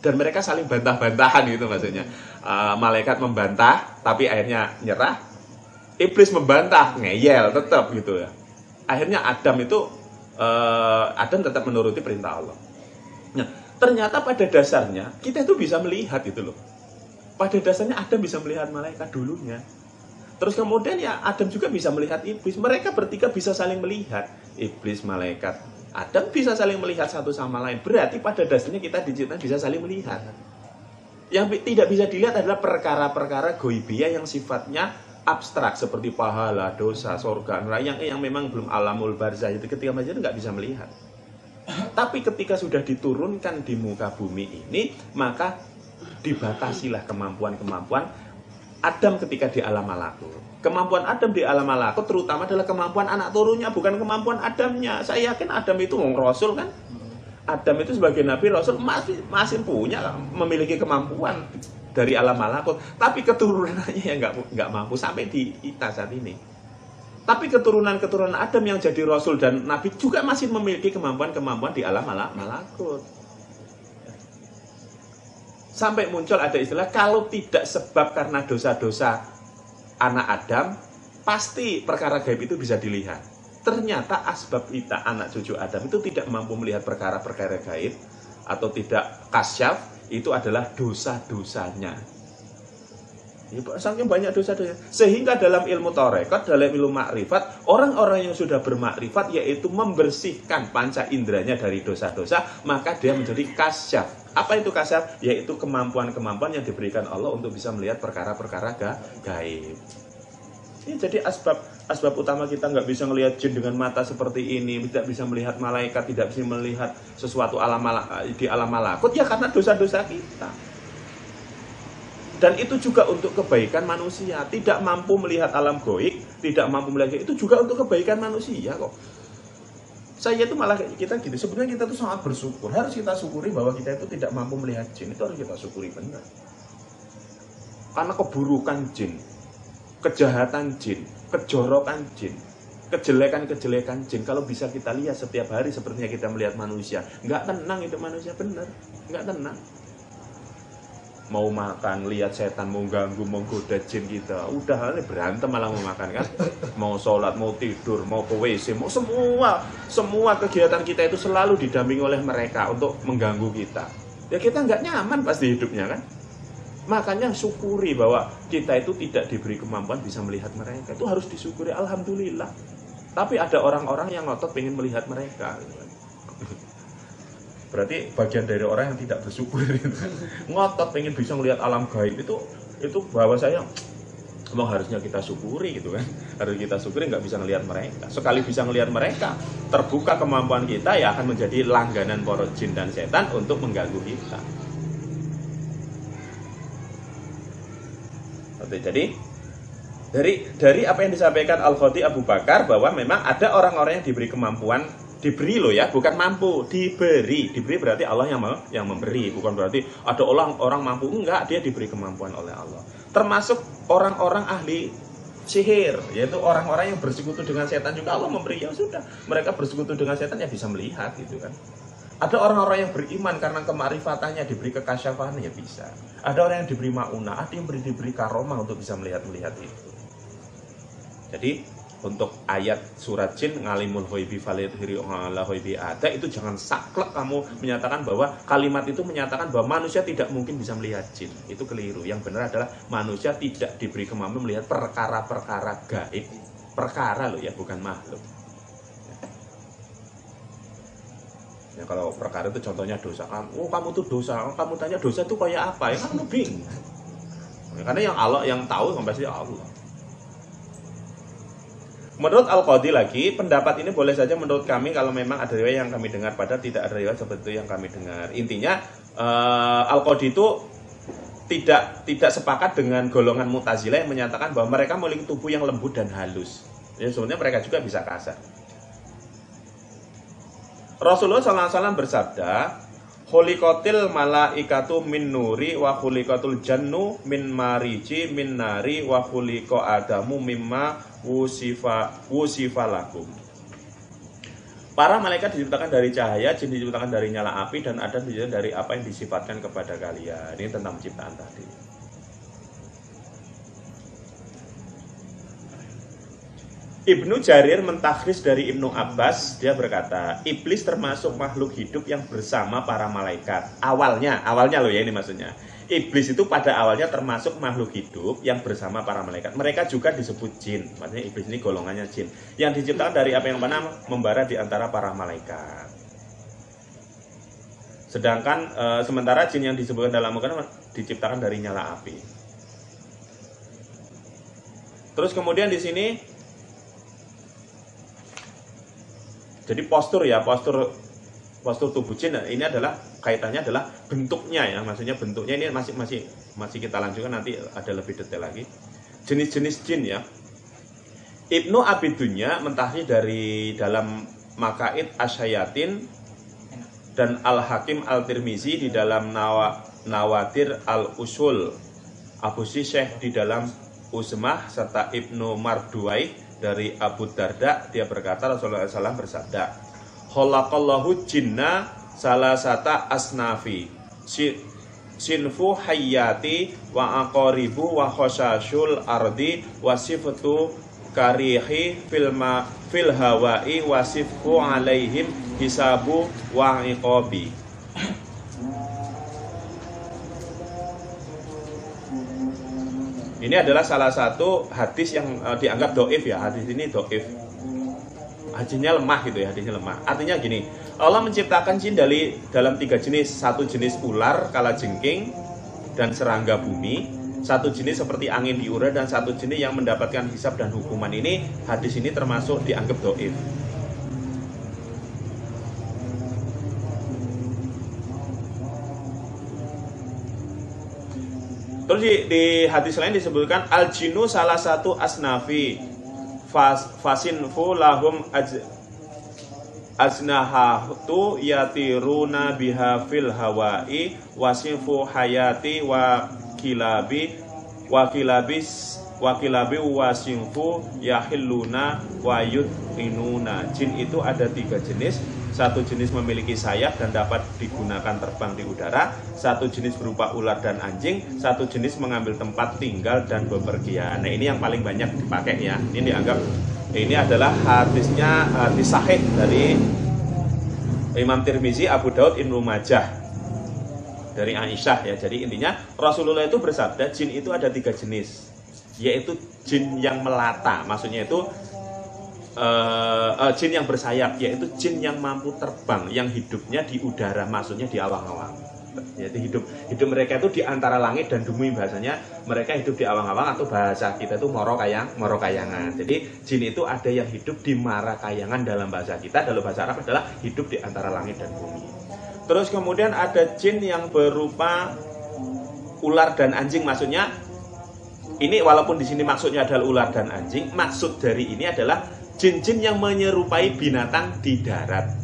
Dan mereka saling bantah-bantahan gitu maksudnya. Malaikat membantah tapi akhirnya nyerah. Iblis membantah, ngeyel tetap gitu ya. Akhirnya Adam tetap menuruti perintah Allah. Nah, ternyata pada dasarnya kita itu bisa melihat gitu loh. Pada dasarnya Adam bisa melihat malaikat dulunya. Terus kemudian ya Adam juga bisa melihat iblis. Mereka bertiga bisa saling melihat. Iblis, malaikat, Adam bisa saling melihat satu sama lain. Berarti pada dasarnya kita diciptakan bisa saling melihat. Yang tidak bisa dilihat adalah perkara-perkara goibiyah yang sifatnya abstrak seperti pahala, dosa, surga, neraka yang memang belum alamul barzah itu ketika manusia nggak bisa melihat. Tapi ketika sudah diturunkan di muka bumi ini, maka dibatasilah kemampuan-kemampuan Adam ketika di alam malakut. Kemampuan Adam di alam malakut terutama adalah kemampuan anak turunnya, bukan kemampuan Adamnya. Saya yakin Adam itu rasul kan. Adam itu sebagai nabi rasul masih memiliki kemampuan dari alam malakut, tapi keturunannya ya nggak mampu sampai di kita saat ini. Tapi keturunan Adam yang jadi rasul dan nabi juga masih memiliki kemampuan di alam malakut. Sampai muncul ada istilah, kalau tidak sebab karena dosa-dosa anak Adam, pasti perkara gaib itu bisa dilihat. Ternyata asbab kita, anak cucu Adam itu tidak mampu melihat perkara-perkara gaib atau tidak kasyaf, itu adalah dosa-dosanya. Saking banyak dosa-dosa. Sehingga dalam ilmu tarekat, dalam ilmu makrifat, orang-orang yang sudah bermakrifat yaitu membersihkan panca inderanya dari dosa-dosa, maka dia menjadi kasyaf. Apa itu kasyaf? Yaitu kemampuan-kemampuan yang diberikan Allah untuk bisa melihat perkara-perkara gaib. Ini jadi asbab utama kita nggak bisa melihat jin dengan mata seperti ini, tidak bisa melihat malaikat, tidak bisa melihat sesuatu di alam malakut, ya karena dosa-dosa kita. Dan itu juga untuk kebaikan manusia. Tidak mampu melihat alam gaib, tidak mampu melihat itu juga untuk kebaikan manusia kok. Saya itu malah kita gitu. Sebenarnya kita tuh sangat bersyukur. Harus kita syukuri bahwa kita itu tidak mampu melihat jin. Itu harus kita syukuri benar. Karena keburukan jin, kejahatan jin, kejorokan jin, kejelekan-kejelekan jin, kalau bisa kita lihat setiap hari sepertinya kita melihat manusia, nggak tenang itu manusia, benar, nggak tenang. Mau makan, lihat setan, mau ganggu, mau goda jin kita, udah berantem malah mau makan kan. Mau sholat, mau tidur, mau ke WC, mau semua kegiatan kita itu selalu didampingi oleh mereka untuk mengganggu kita. Ya kita nggak nyaman pasti hidupnya kan. Makanya syukuri bahwa kita itu tidak diberi kemampuan bisa melihat mereka. Itu harus disyukuri, alhamdulillah. Tapi ada orang-orang yang ngotot pengen melihat mereka. Berarti bagian dari orang yang tidak bersyukur gitu. Ngotot pengen bisa melihat alam gaib itu bahwa saya memang harusnya kita syukuri gitu kan. Harus kita syukuri nggak bisa melihat mereka. Sekali bisa melihat mereka, terbuka kemampuan kita ya akan menjadi langganan para jin dan setan untuk mengganggu kita. Jadi dari apa yang disampaikan Al-Khatib Abu Bakar bahwa memang ada orang-orang yang diberi kemampuan, diberi loh ya, bukan mampu, diberi berarti Allah yang memberi, bukan berarti ada orang mampu, enggak, dia diberi kemampuan oleh Allah. Termasuk orang-orang ahli sihir, yaitu orang-orang yang bersekutu dengan setan juga Allah memberi, ya sudah, mereka bersekutu dengan setan ya bisa melihat gitu kan. Ada orang-orang yang beriman karena kemarifatannya diberi kekasyafannya ya bisa. Ada orang yang diberi ma'unah, ada yang diberi karomah untuk bisa melihat itu. Jadi untuk ayat surat jin ngalimul ghaibi falidhiri ala ghaibi ada itu jangan saklek kamu menyatakan bahwa kalimat itu menyatakan bahwa manusia tidak mungkin bisa melihat jin. Itu keliru. Yang benar adalah manusia tidak diberi kemampuan melihat perkara-perkara gaib. Perkara loh ya, bukan makhluk. Ya, kalau perkara itu contohnya dosa, kamu tuh dosa, kamu tanya dosa itu kayak apa? Ya kamu bingung. Karena yang Allah yang tahu pasti Allah. Menurut Al-Qadhi lagi, pendapat ini boleh saja menurut kami kalau memang ada riwayat yang kami dengar, padahal tidak ada riwayat seperti itu yang kami dengar. Intinya Al-Qadhi itu tidak sepakat dengan golongan Mu'tazilah yang menyatakan bahwa mereka memiliki tubuh yang lembut dan halus. Ya, sebenarnya mereka juga bisa kasar. Rasulullah SAW bersabda, khuliqatil malaikatu min nuri wa khuliqatul jannu min mariji min nari wa khuliqa adamu mimma wusifa lakum. Para malaikat diciptakan dari cahaya, jin diciptakan dari nyala api, dan Adam diciptakan dari apa yang disifatkan kepada kalian. Ini tentang penciptaan tadi. Ibnu Jarir mentakhris dari Ibnu Abbas, dia berkata, iblis termasuk makhluk hidup yang bersama para malaikat. Awalnya loh ya, ini maksudnya. Iblis itu pada awalnya termasuk makhluk hidup yang bersama para malaikat. Mereka juga disebut jin, maksudnya iblis ini golongannya jin, yang diciptakan dari apa yang mana membara di antara para malaikat. Sedangkan sementara jin yang disebutkan dalam Al-Quran diciptakan dari nyala api. Terus kemudian di sini, jadi postur tubuh jin ini adalah kaitannya adalah bentuknya ya, maksudnya bentuknya ini masih kita lanjutkan, nanti ada lebih detail lagi. Jenis-jenis jin ya. Ibnu Abi Dunya mentahri dari dalam Makaid Asyayatin dan Al-Hakim Al-Tirmizi di dalam Nawadir Al-Usul, Abu Syekh di dalam Usmah, serta Ibnu Marduwai dari Abu Darda, dia berkata Rasulullah SAW bersabda, khalaqallahu jinna salasata asnafi sinfu hayyati wa aqaribu wa khosashul ardi wa sifatu karihi fil hawai wa sifku alaihim hisabu wa iqabi. Ini adalah salah satu hadis yang dianggap doif ya. Hadis ini doif. Hadisnya lemah gitu ya, hadisnya lemah. Artinya gini, Allah menciptakan jin dalam 3 jenis. Satu jenis ular, kalajengking, dan serangga bumi. Satu jenis seperti angin di udara, dan satu jenis yang mendapatkan hisab dan hukuman. Ini hadis ini termasuk dianggap doif. Terus di hadis lain disebutkan al-jinu salah satu asnafi fasinfu lahum aznahatu yatiruna biha fil hawai wasinfu hayati wa kilabi wasinfu yahilluna wa yudinuna. Jin itu ada 3 jenis. Satu jenis memiliki sayap dan dapat digunakan terbang di udara. Satu jenis berupa ular dan anjing. Satu jenis mengambil tempat tinggal dan bepergian. Nah, ini yang paling banyak dipakai ya. Ini dianggap, ini adalah hadis sahih dari Imam Tirmizi, Abu Daud, Ibnu Majah, dari Aisyah ya. Jadi intinya Rasulullah itu bersabda jin itu ada 3 jenis, yaitu jin yang melata, maksudnya itu jin yang bersayap, yaitu jin yang mampu terbang, yang hidupnya di udara, maksudnya di awang-awang. Yaitu hidup mereka itu di antara langit dan bumi, bahasanya mereka hidup di awang-awang, atau bahasa kita itu morokayangan. Jadi jin itu ada yang hidup di marakayangan dalam bahasa kita, dalam bahasa Arab adalah hidup di antara langit dan bumi. Terus kemudian ada jin yang berupa ular dan anjing, maksudnya ini walaupun di sini maksudnya adalah ular dan anjing, maksud dari ini adalah jin-jin yang menyerupai binatang di darat.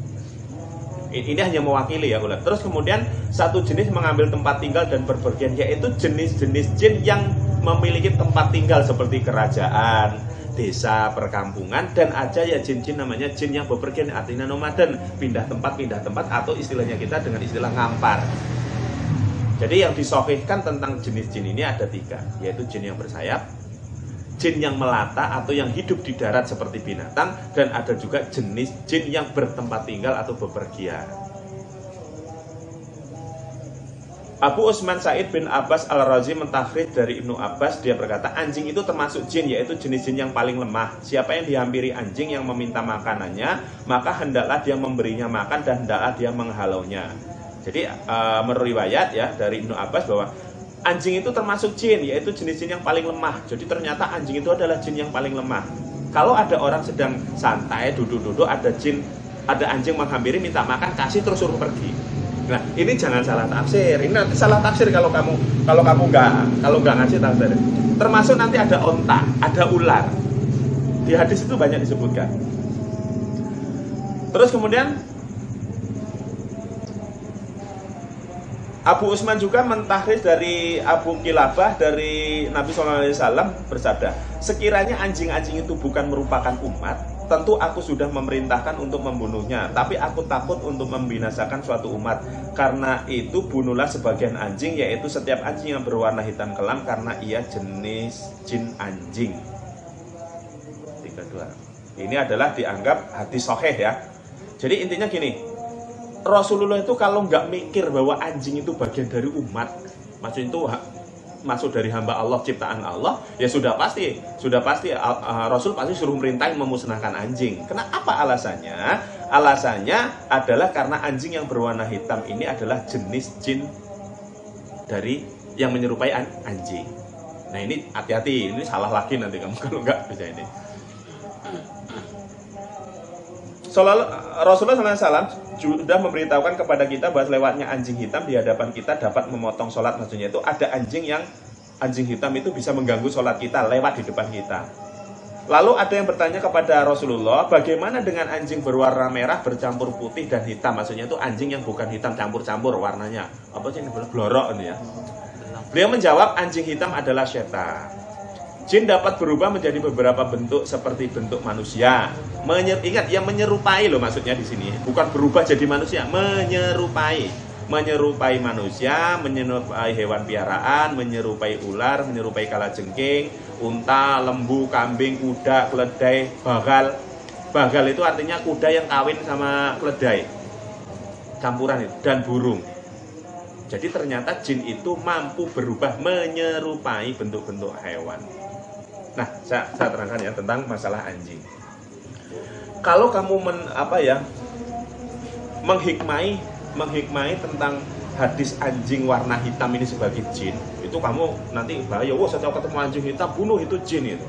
Ini hanya mewakili ya ular. Terus kemudian satu jenis mengambil tempat tinggal dan berpergian, yaitu jenis-jenis jin yang memiliki tempat tinggal seperti kerajaan, desa, perkampungan, dan ada ya jin-jin namanya jin yang bepergian, artinya nomaden, pindah tempat, atau istilahnya kita dengan istilah ngampar. Jadi yang disahihkan tentang jenis jin ini ada 3, yaitu jin yang bersayap, jin yang melata atau yang hidup di darat seperti binatang, dan ada juga jenis jin yang bertempat tinggal atau bepergian. Abu Usman Sa'id bin Abbas Al-Razi mentakhrid dari Ibnu Abbas, dia berkata anjing itu termasuk jin, yaitu jenis jin yang paling lemah. Siapa yang dihampiri anjing yang meminta makanannya, maka hendaklah dia memberinya makan dan hendaklah dia menghalaunya. Jadi menurut riwayat ya dari Ibnu Abbas bahwa anjing itu termasuk jin, yaitu jenis jin yang paling lemah. Jadi ternyata anjing itu adalah jin yang paling lemah. Kalau ada orang sedang santai, duduk-duduk, ada anjing menghampiri, minta makan, kasih terus suruh pergi. Nah, ini jangan salah tafsir. Ini nanti salah tafsir kalau kamu nggak ngasih tafsir. Termasuk nanti ada onta, ada ular. Di hadis itu banyak disebutkan. Terus kemudian Abu Usman juga mentahris dari Abu Kilabah dari Nabi SAW bersabda, sekiranya anjing-anjing itu bukan merupakan umat, tentu aku sudah memerintahkan untuk membunuhnya. Tapi aku takut untuk membinasakan suatu umat. Karena itu bunuhlah sebagian anjing, yaitu setiap anjing yang berwarna hitam kelam, karena ia jenis jin anjing. 32. Ini adalah dianggap hadis sahih ya. Jadi intinya gini, Rasulullah itu kalau nggak mikir bahwa anjing itu bagian dari umat, maksudnya itu masuk dari hamba Allah, ciptaan Allah, ya sudah pasti Rasul pasti suruh merintahin memusnahkan anjing. Kenapa alasannya? Alasannya adalah karena anjing yang berwarna hitam ini adalah jenis jin dari yang menyerupai anjing. Nah ini hati-hati, ini salah lagi nanti kamu kalau nggak bisa ini. Rasulullah SAW sudah memberitahukan kepada kita bahwa lewatnya anjing hitam di hadapan kita dapat memotong sholat. Maksudnya itu ada anjing hitam itu bisa mengganggu sholat kita lewat di depan kita. Lalu ada yang bertanya kepada Rasulullah, bagaimana dengan anjing berwarna merah bercampur putih dan hitam? Maksudnya itu anjing yang bukan hitam campur-campur warnanya. Apa sih ini? Blorok ini ya. Beliau menjawab, anjing hitam adalah setan. Jin dapat berubah menjadi beberapa bentuk seperti bentuk manusia. Ingat, yang menyerupai loh maksudnya di sini. Bukan berubah jadi manusia, menyerupai manusia, menyerupai hewan piaraan, menyerupai ular, menyerupai kalajengking, unta, lembu, kambing, kuda, keledai, bagal. Bagal itu artinya kuda yang kawin sama keledai. Campuran itu, dan burung. Jadi ternyata jin itu mampu berubah menyerupai bentuk-bentuk hewan. Nah, saya terangkan ya tentang masalah anjing. Kalau kamu menghikmai tentang hadis anjing warna hitam ini sebagai jin, itu kamu nanti bahaya. Wah, saya ketemu anjing hitam, bunuh itu jin itu.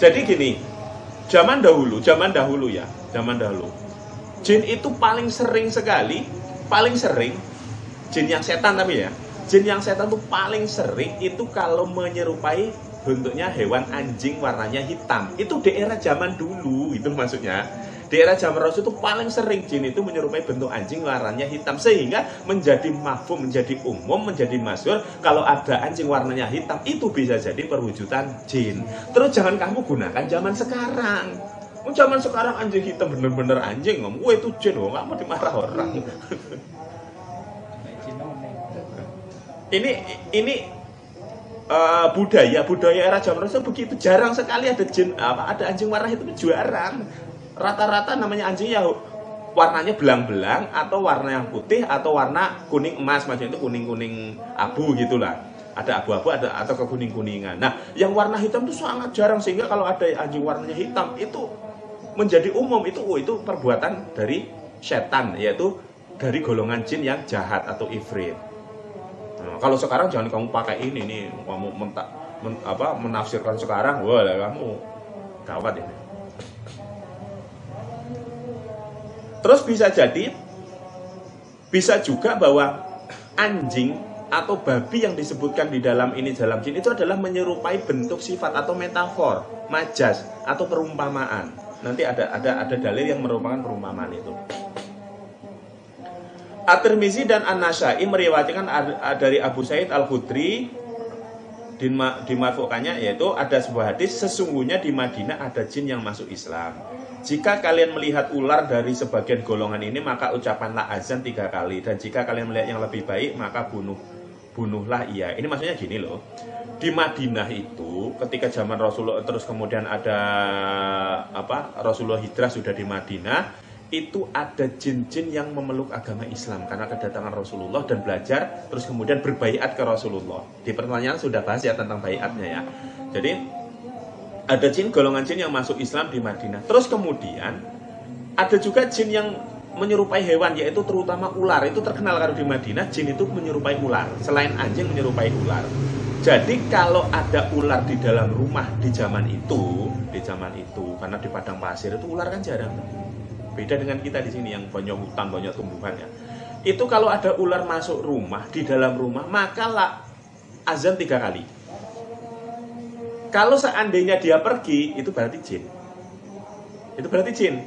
Jadi gini, zaman dahulu, jin itu paling sering jin yang setan tapi ya. Jin yang setan itu paling sering itu kalau menyerupai bentuknya hewan anjing warnanya hitam. Itu di era zaman dulu, itu maksudnya. Di era zaman Rasul itu paling sering jin itu menyerupai bentuk anjing warnanya hitam. Sehingga menjadi mafhum, menjadi umum, menjadi masyhur. Kalau ada anjing warnanya hitam, itu bisa jadi perwujudan jin. Terus jangan kamu gunakan zaman sekarang. Zaman sekarang anjing hitam bener-bener anjing. Wah itu jin, kamu dimarah orang. Ini budaya era zaman Rasul begitu, jarang sekali ada anjing warna hitam, jarang. Rata-rata namanya anjing ya warnanya belang-belang atau warna yang putih atau warna kuning emas, maksudnya itu kuning-kuning abu gitulah. Ada abu-abu atau kekuning-kuningan. Nah, yang warna hitam itu sangat jarang, sehingga kalau ada anjing warnanya hitam itu menjadi umum, itu perbuatan dari setan, yaitu dari golongan jin yang jahat atau ifrit. Nah, kalau sekarang jangan kamu pakai ini nih, kamu menafsirkan sekarang, wah kamu gawat ini. Terus bisa juga bahwa anjing atau babi yang disebutkan di dalam jin itu adalah menyerupai bentuk sifat atau metafor, majas atau perumpamaan. Nanti ada dalil yang merupakan perumpamaan itu. At-Tirmizi dan An-Nasa'i meriwayatkan dari Abu Sa'id Al-Khudri dimarfukannya, yaitu ada sebuah hadis, sesungguhnya di Madinah ada jin yang masuk Islam. Jika kalian melihat ular dari sebagian golongan ini, maka ucapkanlah azan 3 kali, dan jika kalian melihat yang lebih baik, maka bunuhlah ia. Ini maksudnya gini loh, di Madinah itu ketika zaman Rasulullah, terus kemudian ada Rasulullah hijrah sudah di Madinah, itu ada jin-jin yang memeluk agama Islam karena kedatangan Rasulullah dan belajar, terus kemudian berbaiat ke Rasulullah. Di pertanyaan sudah bahas ya tentang baiatnya ya. Jadi ada golongan jin yang masuk Islam di Madinah. Terus kemudian ada juga jin yang menyerupai hewan, yaitu terutama ular. Itu terkenal kalau di Madinah jin itu menyerupai ular. Selain anjing menyerupai ular. Jadi kalau ada ular di dalam rumah di zaman itu karena di padang pasir itu ular kan jarang. Beda dengan kita di sini yang banyak hutan, banyak tumbuhan ya. Itu kalau ada ular masuk rumah, di dalam rumah, maka azan 3 kali. Kalau seandainya dia pergi, itu berarti jin. Itu berarti jin.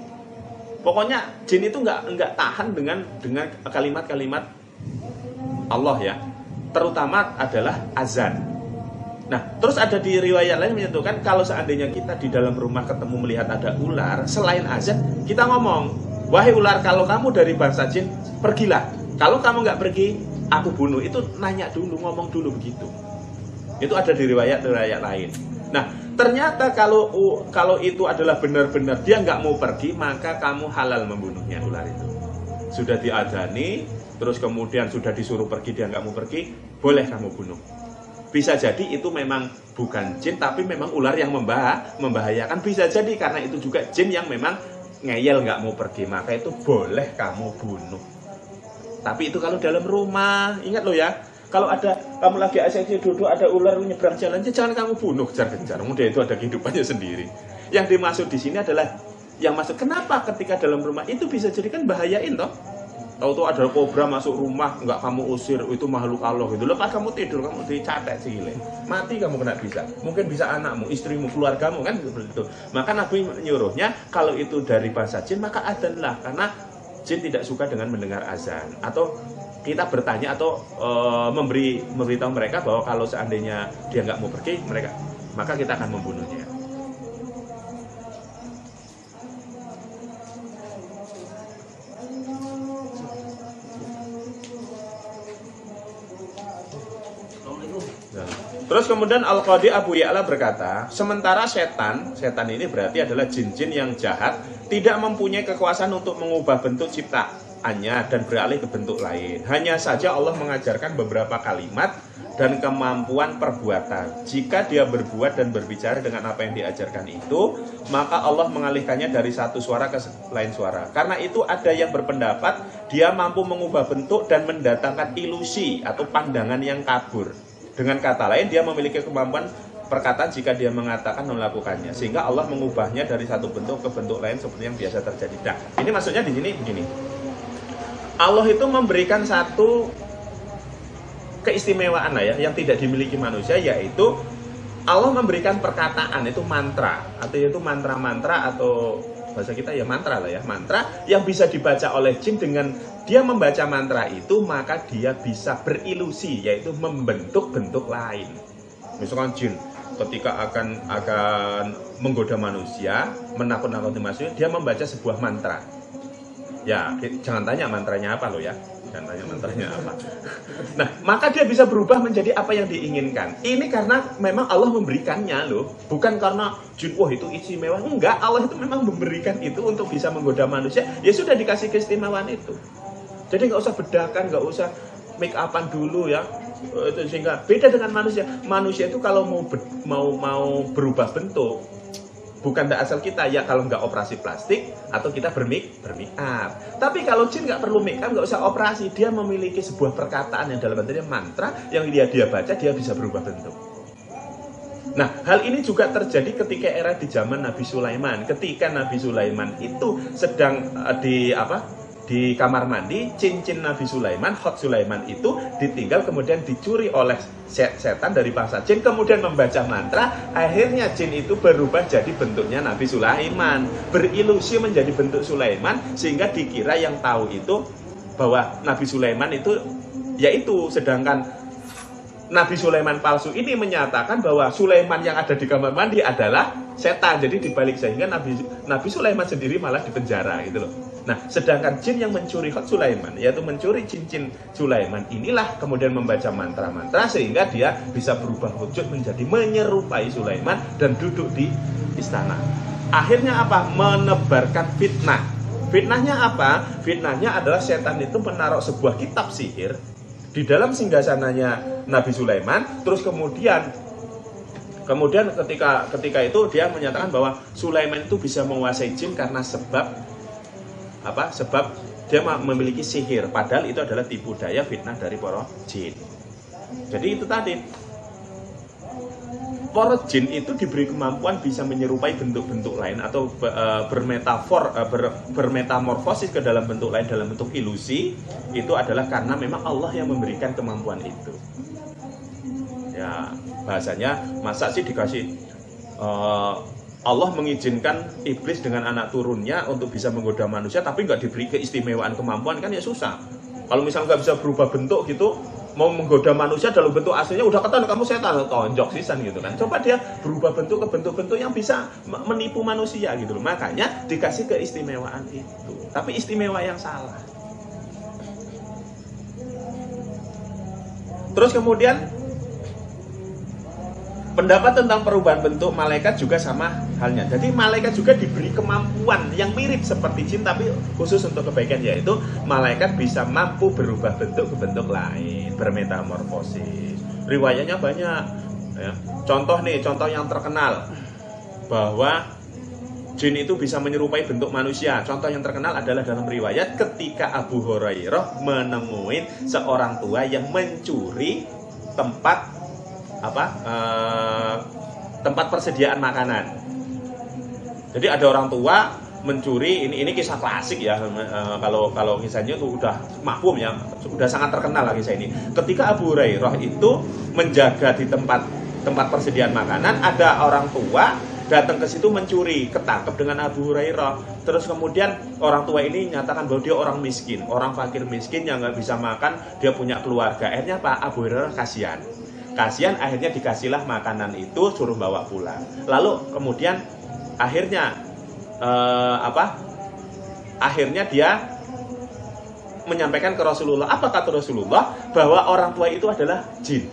Pokoknya jin itu nggak tahan dengan kalimat-kalimat Allah ya. Terutama adalah azan. Nah, terus ada di riwayat lain menyebutkan kalau seandainya kita di dalam rumah ketemu melihat ada ular, selain azan, kita ngomong, wahai ular, kalau kamu dari bangsa jin, pergilah. Kalau kamu nggak pergi, aku bunuh. Itu nanya dulu, ngomong dulu begitu. Itu ada di riwayat lain. Nah, ternyata kalau itu adalah benar-benar dia nggak mau pergi, maka kamu halal membunuhnya ular itu. Sudah diadzani, terus kemudian sudah disuruh pergi, dia nggak mau pergi, boleh kamu bunuh. Bisa jadi itu memang bukan jin, tapi memang ular yang membahayakan. Bisa jadi karena itu juga jin yang memang ngeyel nggak mau pergi, maka itu boleh kamu bunuh. Tapi itu kalau dalam rumah, ingat loh ya, kalau ada kamu lagi asik duduk ada ular menyeberang jalan, jangan kamu bunuh, kejar-kejar. Kemudian itu ada kehidupannya sendiri. Yang dimaksud di sini adalah yang maksud kenapa ketika dalam rumah itu bisa jadi kan bahayain toh. Tahu-tahu ada kobra masuk rumah, nggak kamu usir, itu makhluk Allah gitu. Lepas kamu tidur, kamu dicatek sikile, mati kamu kena bisa. Mungkin bisa anakmu, istrimu, keluargamu kan seperti itu. Maka Nabi menyuruhnya kalau itu dari bahasa jin maka adzanlah, karena jin tidak suka dengan mendengar azan. Atau kita bertanya atau memberitahu mereka bahwa kalau seandainya dia nggak mau pergi, maka kita akan membunuhnya. Terus kemudian Al-Qadi Abu Ya'la berkata, sementara setan ini berarti adalah jin-jin yang jahat, tidak mempunyai kekuasaan untuk mengubah bentuk ciptaannya dan beralih ke bentuk lain. Hanya saja Allah mengajarkan beberapa kalimat dan kemampuan perbuatan. Jika dia berbuat dan berbicara dengan apa yang diajarkan itu, maka Allah mengalihkannya dari satu suara ke lain suara. Karena itu ada yang berpendapat dia mampu mengubah bentuk dan mendatangkan ilusi atau pandangan yang kabur. Dengan kata lain, dia memiliki kemampuan perkataan jika dia mengatakan melakukannya, sehingga Allah mengubahnya dari satu bentuk ke bentuk lain seperti yang biasa terjadi. Nah, ini maksudnya di sini begini. Allah itu memberikan satu keistimewaan ya, yang tidak dimiliki manusia, yaitu Allah memberikan perkataan itu mantra, atau yaitu mantra-mantra atau bahasa kita ya mantra lah ya, mantra yang bisa dibaca oleh jin. Dengan dia membaca mantra itu maka dia bisa berilusi, yaitu membentuk bentuk lain. Misalkan jin ketika akan menggoda manusia, menakut-nakuti manusia, dia membaca sebuah mantra. Ya, jangan tanya mantranya apa lo ya. Jangan tanya mantranya apa. Nah, maka dia bisa berubah menjadi apa yang diinginkan. Ini karena memang Allah memberikannya loh. Bukan karena jin, wah itu istimewa. Enggak, Allah itu memang memberikan itu untuk bisa menggoda manusia. Ya sudah dikasih keistimewaan itu. Jadi nggak usah bedakan, nggak usah make upan dulu ya. Itu sehingga beda dengan manusia. Manusia itu kalau mau berubah bentuk, bukan asal kita ya kalau nggak operasi plastik atau kita bermake up. Tapi kalau jin nggak perlu make up, nggak usah operasi. Dia memiliki sebuah perkataan yang dalam bentuknya mantra yang dia baca, dia bisa berubah bentuk. Nah, hal ini juga terjadi ketika era di zaman Nabi Sulaiman. Ketika Nabi Sulaiman itu sedang di kamar mandi, cincin Nabi Sulaiman, Hot Sulaiman itu ditinggal kemudian dicuri oleh setan dari bangsa jin, kemudian membaca mantra, akhirnya jin itu berubah jadi bentuknya Nabi Sulaiman, berilusi menjadi bentuk Sulaiman, sehingga dikira yang tahu itu bahwa Nabi Sulaiman itu yaitu, sedangkan Nabi Sulaiman palsu ini menyatakan bahwa Sulaiman yang ada di kamar mandi adalah setan. Jadi dibalik, sehingga Nabi Sulaiman sendiri malah dipenjara gitu loh. Nah, sedangkan jin yang mencuri Hot Sulaiman, yaitu mencuri cincin Sulaiman, inilah kemudian membaca mantra-mantra sehingga dia bisa berubah wujud menjadi menyerupai Sulaiman dan duduk di istana. Akhirnya apa? Menebarkan fitnah. Fitnahnya apa? Fitnahnya adalah setan itu menaruh sebuah kitab sihir di dalam singgasananya Nabi Sulaiman. Terus kemudian ketika itu dia menyatakan bahwa Sulaiman itu bisa menguasai jin karena sebab dia memiliki sihir, padahal itu adalah tipu daya fitnah dari para jin. Jadi itu tadi, para jin itu diberi kemampuan bisa menyerupai bentuk-bentuk lain atau bermetamorfosis ke dalam bentuk lain dalam bentuk ilusi, itu adalah karena memang Allah yang memberikan kemampuan itu. Ya, bahasanya masa sih dikasih Allah mengizinkan iblis dengan anak turunnya untuk bisa menggoda manusia tapi nggak diberi keistimewaan kemampuan, kan ya susah. Kalau misalnya nggak bisa berubah bentuk gitu, mau menggoda manusia dalam bentuk aslinya udah ketahuan kamu setan, tonjok sisan gitu kan. Coba dia berubah bentuk ke bentuk-bentuk yang bisa menipu manusia gitu loh. Makanya dikasih keistimewaan itu. Tapi istimewa yang salah. Terus kemudian pendapat tentang perubahan bentuk malaikat juga sama halnya. Jadi malaikat juga diberi kemampuan yang mirip seperti jin tapi khusus untuk kebaikan, yaitu malaikat bisa mampu berubah bentuk ke bentuk lain, bermetamorfosis. Riwayatnya banyak. Ya. Contoh yang terkenal bahwa jin itu bisa menyerupai bentuk manusia. Contoh yang terkenal adalah dalam riwayat ketika Abu Hurairah menemui seorang tua yang mencuri tempat persediaan makanan. Jadi ada orang tua mencuri, ini kisah klasik ya, kalau kisahnya itu udah mahfum ya, sudah sangat terkenal lah kisah ini. Ketika Abu Hurairah itu menjaga di tempat persediaan makanan, ada orang tua datang ke situ mencuri, ketangkep dengan Abu Hurairah. Terus kemudian orang tua ini nyatakan bahwa dia orang miskin, orang fakir miskin yang nggak bisa makan, dia punya keluarga. Akhirnya Pak Abu Hurairah kasihan, akhirnya dikasihlah makanan itu, suruh bawa pulang. Lalu kemudian akhirnya dia menyampaikan ke Rasulullah. Apa kata Rasulullah? Bahwa orang tua itu adalah jin,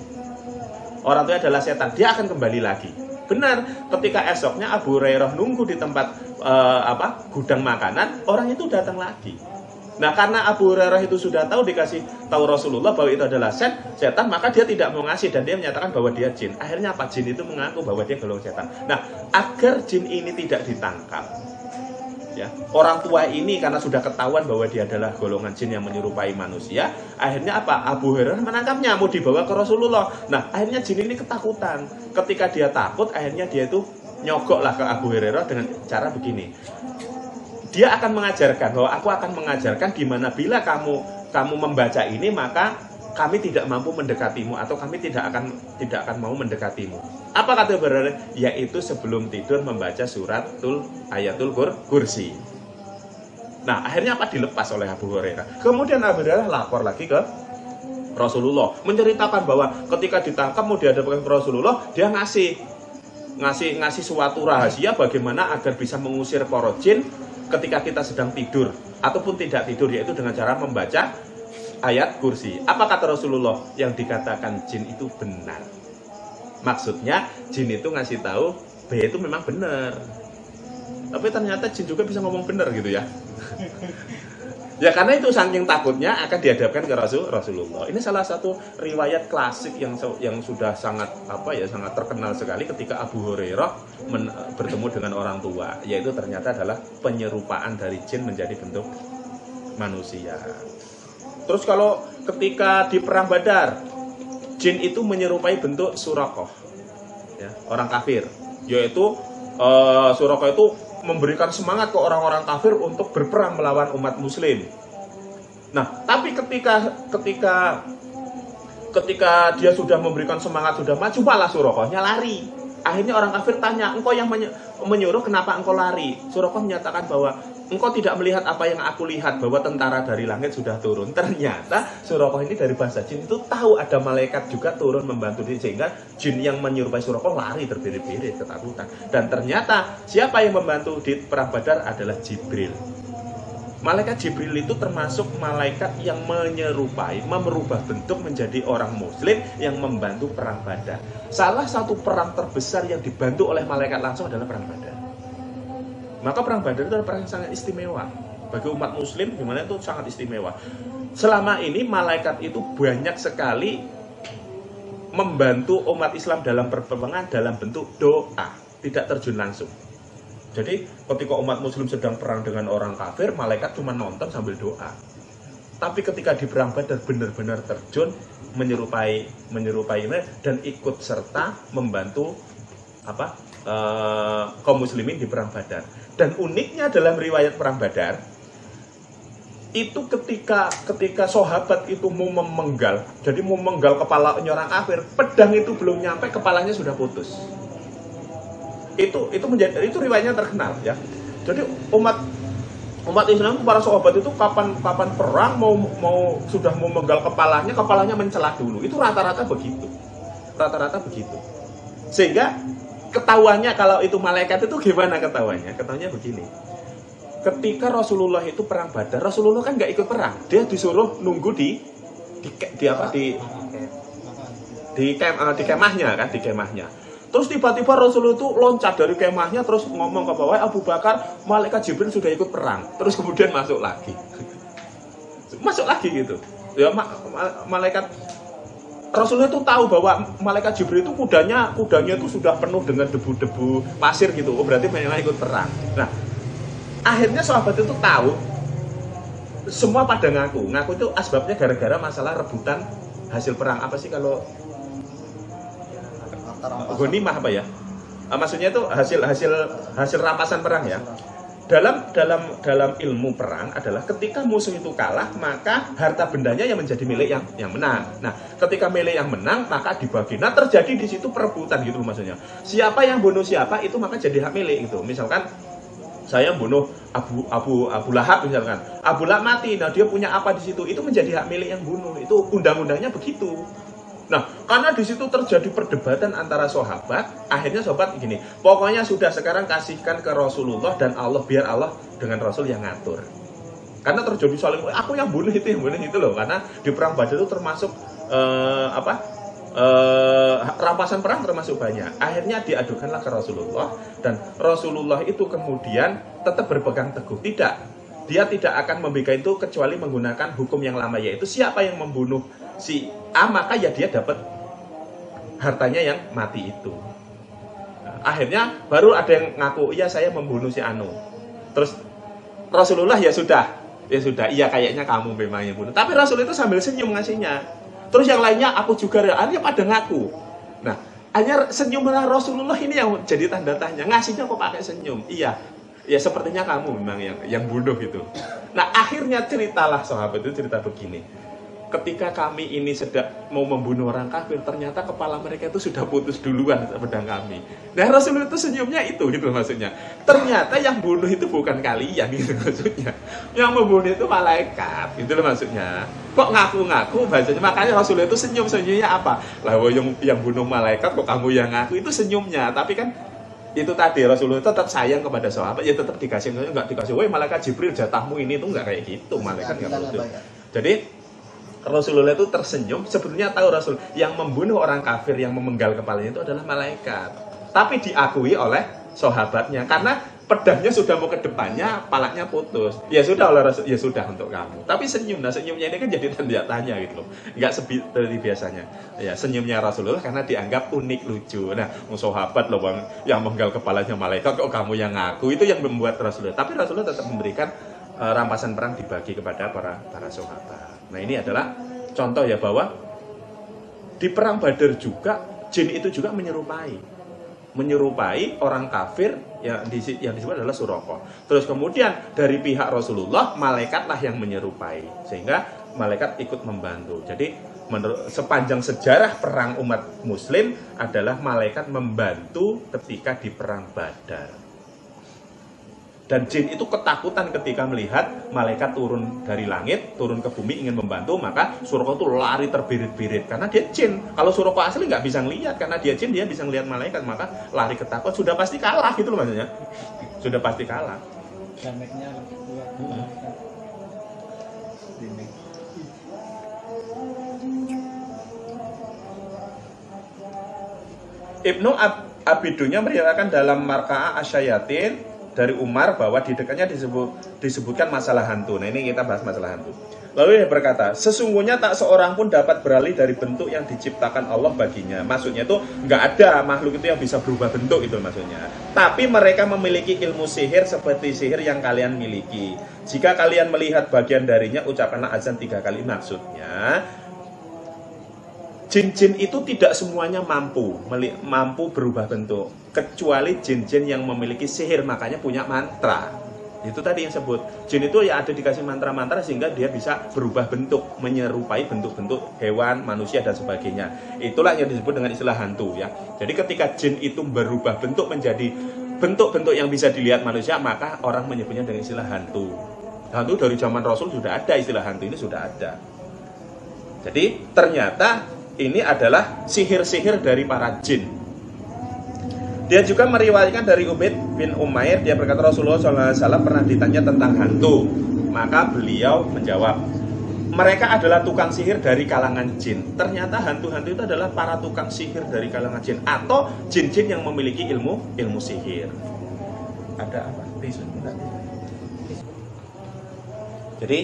orang tua adalah setan, dia akan kembali lagi. Benar, ketika esoknya Abu Hurairah nunggu di tempat gudang makanan, orang itu datang lagi. Nah, karena Abu Hurairah itu sudah dikasih tahu Rasulullah bahwa itu adalah setan, maka dia tidak mau ngasih dan dia menyatakan bahwa dia jin. Akhirnya apa? Jin itu mengaku bahwa dia golongan setan. Nah, agar jin ini tidak ditangkap, ya, orang tua ini karena sudah ketahuan bahwa dia adalah golongan jin yang menyerupai manusia, akhirnya apa? Abu Hurairah menangkapnya, mau dibawa ke Rasulullah. Nah, akhirnya jin ini ketakutan. Ketika dia takut, akhirnya dia itu nyogoklah ke Abu Hurairah dengan cara begini. Dia akan mengajarkan bahwa aku akan mengajarkan di mana bila kamu membaca ini, maka kami tidak mampu mendekatimu atau kami tidak akan mau mendekatimu. Apa kata Abu Hurairah? Yaitu sebelum tidur membaca ayatul kursi. Nah, akhirnya apa? Dilepas oleh Abu Hurairah. Kemudian Abu Hurairah lapor lagi ke Rasulullah, menceritakan bahwa ketika ditangkap mau dihadapkan ke Rasulullah, dia ngasih suatu rahasia bagaimana agar bisa mengusir para jin ketika kita sedang tidur ataupun tidak tidur, yaitu dengan cara membaca ayat kursi. Apa kata Rasulullah? Yang dikatakan jin itu benar. Maksudnya jin itu ngasih tahu B itu memang benar. Tapi ternyata jin juga bisa ngomong benar gitu ya. Ya karena itu saking takutnya akan dihadapkan ke Rasulullah. Ini salah satu riwayat klasik yang sudah sangat terkenal sekali ketika Abu Hurairah bertemu dengan orang tua, yaitu ternyata adalah penyerupaan dari jin menjadi bentuk manusia. Terus kalau ketika di perang Badar, jin itu menyerupai bentuk Suraqah, ya, orang kafir, yaitu Suraqah itu memberikan semangat ke orang-orang kafir untuk berperang melawan umat muslim. Nah, tapi ketika dia sudah memberikan semangat, sudah maju, malah Suraqahnya lari. Akhirnya orang kafir tanya, engkau yang menyuruh, kenapa engkau lari? Suraqah menyatakan bahwa engkau tidak melihat apa yang aku lihat, bahwa tentara dari langit sudah turun. Ternyata Suraqah ini dari bahasa jin itu tahu ada malaikat juga turun membantu dia, sehingga jin yang menyerupai Suraqah lari terbirit-birit ketakutan. Dan ternyata siapa yang membantu di perang Badar adalah Jibril. Malaikat Jibril itu termasuk malaikat yang menyerupai, merubah bentuk menjadi orang muslim yang membantu perang Badar. Salah satu perang terbesar yang dibantu oleh malaikat langsung adalah perang Badar. Maka perang Badar itu adalah perang yang sangat istimewa bagi umat muslim, dimana itu sangat istimewa. Selama ini malaikat itu banyak sekali membantu umat Islam dalam perpeperangan dalam bentuk doa, tidak terjun langsung. Jadi ketika umat muslim sedang perang dengan orang kafir, malaikat cuma nonton sambil doa. Tapi ketika di perang Badar benar-benar terjun menyerupai dan ikut serta membantu kaum muslimin di perang Badar. Dan uniknya dalam riwayat perang Badar itu ketika sahabat itu mau memenggal, jadi mau memenggal kepala orang kafir, pedang itu belum nyampe kepalanya sudah putus. Itu riwayatnya terkenal ya. Jadi umat Islam, para sahabat itu kapan perang sudah mau memenggal kepalanya mencelat dulu. Itu rata-rata begitu. Sehingga ketahuannya kalau itu malaikat itu gimana ketahuannya? Ketahuannya begini. Ketika Rasulullah itu perang Badar, Rasulullah kan nggak ikut perang. Dia disuruh nunggu di kemahnya. Terus tiba-tiba Rasulullah itu loncat dari kemahnya, terus ngomong ke bawah, Abu Bakar, malaikat Jibril sudah ikut perang. Terus kemudian masuk lagi gitu. Ya malaikat Rasulullah itu tahu bahwa malaikat Jibril itu kudanya itu sudah penuh dengan debu-debu pasir gitu. Oh, berarti memang ikut perang. Nah, akhirnya sahabat itu tahu, semua pada ngaku itu asbabnya gara-gara masalah rebutan hasil perang. Apa sih kalau ghanimah apa ya? Maksudnya itu hasil rampasan perang ya. Dalam ilmu perang adalah ketika musuh itu kalah, maka harta bendanya yang menjadi milik yang menang. Nah, ketika milik yang menang, maka dibagi. Nah, terjadi di situ perebutan gitu maksudnya. Siapa yang bunuh siapa itu maka jadi hak milik itu. Misalkan saya bunuh Abu Lahab misalkan. Abu Lahab mati, nah dia punya apa di situ? Itu menjadi hak milik yang bunuh. Itu undang-undangnya begitu. Nah, karena di situ terjadi perdebatan antara sahabat, akhirnya sahabat gini, pokoknya sudah sekarang kasihkan ke Rasulullah dan Allah, biar Allah dengan Rasul yang ngatur. Karena terjadi saling, aku yang bunuh itu loh. Karena di perang Badar itu termasuk rampasan perang termasuk banyak. Akhirnya diadukanlah ke Rasulullah, dan Rasulullah itu kemudian tetap berpegang teguh. Dia tidak akan memberikan itu kecuali menggunakan hukum yang lama, yaitu siapa yang membunuh si A, maka ya dia dapat hartanya yang mati itu. Nah, akhirnya baru ada yang ngaku, iya saya membunuh si Anu. Terus Rasulullah ya sudah, iya kayaknya kamu memang yang bunuh. Tapi Rasul itu sambil senyum ngasihnya. Terus yang lainnya aku juga, akhirnya pada ngaku. Nah, hanya senyumnya Rasulullah ini yang jadi tanda tanya, ngasihnya kok pakai senyum. Iya, ya sepertinya kamu memang yang bunuh gitu. Nah, akhirnya ceritalah sahabat itu cerita begini. Ketika kami ini sedang mau membunuh orang kafir, ternyata kepala mereka itu sudah putus duluan pedang kami. Nah, Rasulullah itu senyumnya itu gitu maksudnya. Ternyata yang bunuh itu bukan kalian gitu maksudnya. Yang membunuh itu malaikat gitu loh maksudnya. Kok ngaku-ngaku bahasanya. Makanya Rasulullah itu senyumnya apa? Lah yang bunuh malaikat kok kamu yang ngaku, itu senyumnya. Tapi kan itu tadi Rasulullah tetap sayang kepada sahabat, ya tetap dikasih, enggak dikasih, woi malaikat Jibril jatahmu ini, itu enggak kayak gitu, malaikat enggak begitu. Jadi Rasulullah itu tersenyum, sebetulnya tahu Rasul yang membunuh orang kafir, yang memenggal kepalanya itu adalah malaikat. Tapi diakui oleh sahabatnya karena pedangnya sudah mau ke depannya, palanya putus. Ya sudah oleh Rasul, ya sudah untuk kamu. Tapi senyum, nah senyumnya ini kan jadi tanda tanya gitu loh. Enggak seperti biasanya. Ya, senyumnya Rasulullah karena dianggap unik, lucu. Nah, sahabat loh bang, yang menggal kepalanya malaikat, kok kamu yang ngaku, itu yang membuat Rasulullah. Tapi Rasulullah tetap memberikan rampasan perang dibagi kepada para sahabat. Nah, ini adalah contoh ya bahwa di perang Badar juga jin itu juga menyerupai orang kafir yang disebut adalah Suraqah. Terus kemudian dari pihak Rasulullah, malaikatlah yang menyerupai, sehingga malaikat ikut membantu. Jadi menurut sepanjang sejarah perang umat muslim adalah malaikat membantu ketika di perang Badar. Dan jin itu ketakutan ketika melihat malaikat turun dari langit, turun ke bumi ingin membantu, maka Suraqah itu lari terbirit-birit karena dia jin. Kalau Suraqah asli nggak bisa ngelihat karena dia jin, dia bisa ngelihat malaikat, maka lari ketakutan, sudah pasti kalah gitu loh maksudnya. Sudah pasti kalah. Damage-nya lebih kuat. Ibnu Abidunya meriwayatkan dalam Marka'ah Asyayatin dari Umar bahwa di dekatnya disebutkan masalah hantu. Nah, ini kita bahas masalah hantu. Lalu dia berkata, sesungguhnya tak seorang pun dapat beralih dari bentuk yang diciptakan Allah baginya. Maksudnya itu nggak ada makhluk itu yang bisa berubah bentuk itu maksudnya. Tapi mereka memiliki ilmu sihir seperti sihir yang kalian miliki. Jika kalian melihat bagian darinya, ucapkanlah azan 3 kali. Maksudnya jin-jin itu tidak semuanya mampu berubah bentuk, kecuali jin-jin yang memiliki sihir, makanya punya mantra. Itu tadi yang sebut jin itu ya ada dikasih mantra-mantra sehingga dia bisa berubah bentuk, menyerupai bentuk-bentuk hewan, manusia dan sebagainya. Itulah yang disebut dengan istilah hantu ya. Jadi ketika jin itu berubah bentuk menjadi bentuk-bentuk yang bisa dilihat manusia, maka orang menyebutnya dengan istilah hantu. Hantu dari zaman Rasul sudah ada, istilah hantu ini sudah ada. Jadi ternyata ini adalah sihir-sihir dari para jin. Dia juga meriwayatkan dari Ubaid bin Umair, dia berkata Rasulullah SAW pernah ditanya tentang hantu. Maka beliau menjawab, mereka adalah tukang sihir dari kalangan jin. Ternyata hantu-hantu itu adalah para tukang sihir dari kalangan jin, atau jin-jin yang memiliki ilmu sihir. Ada apa? Jadi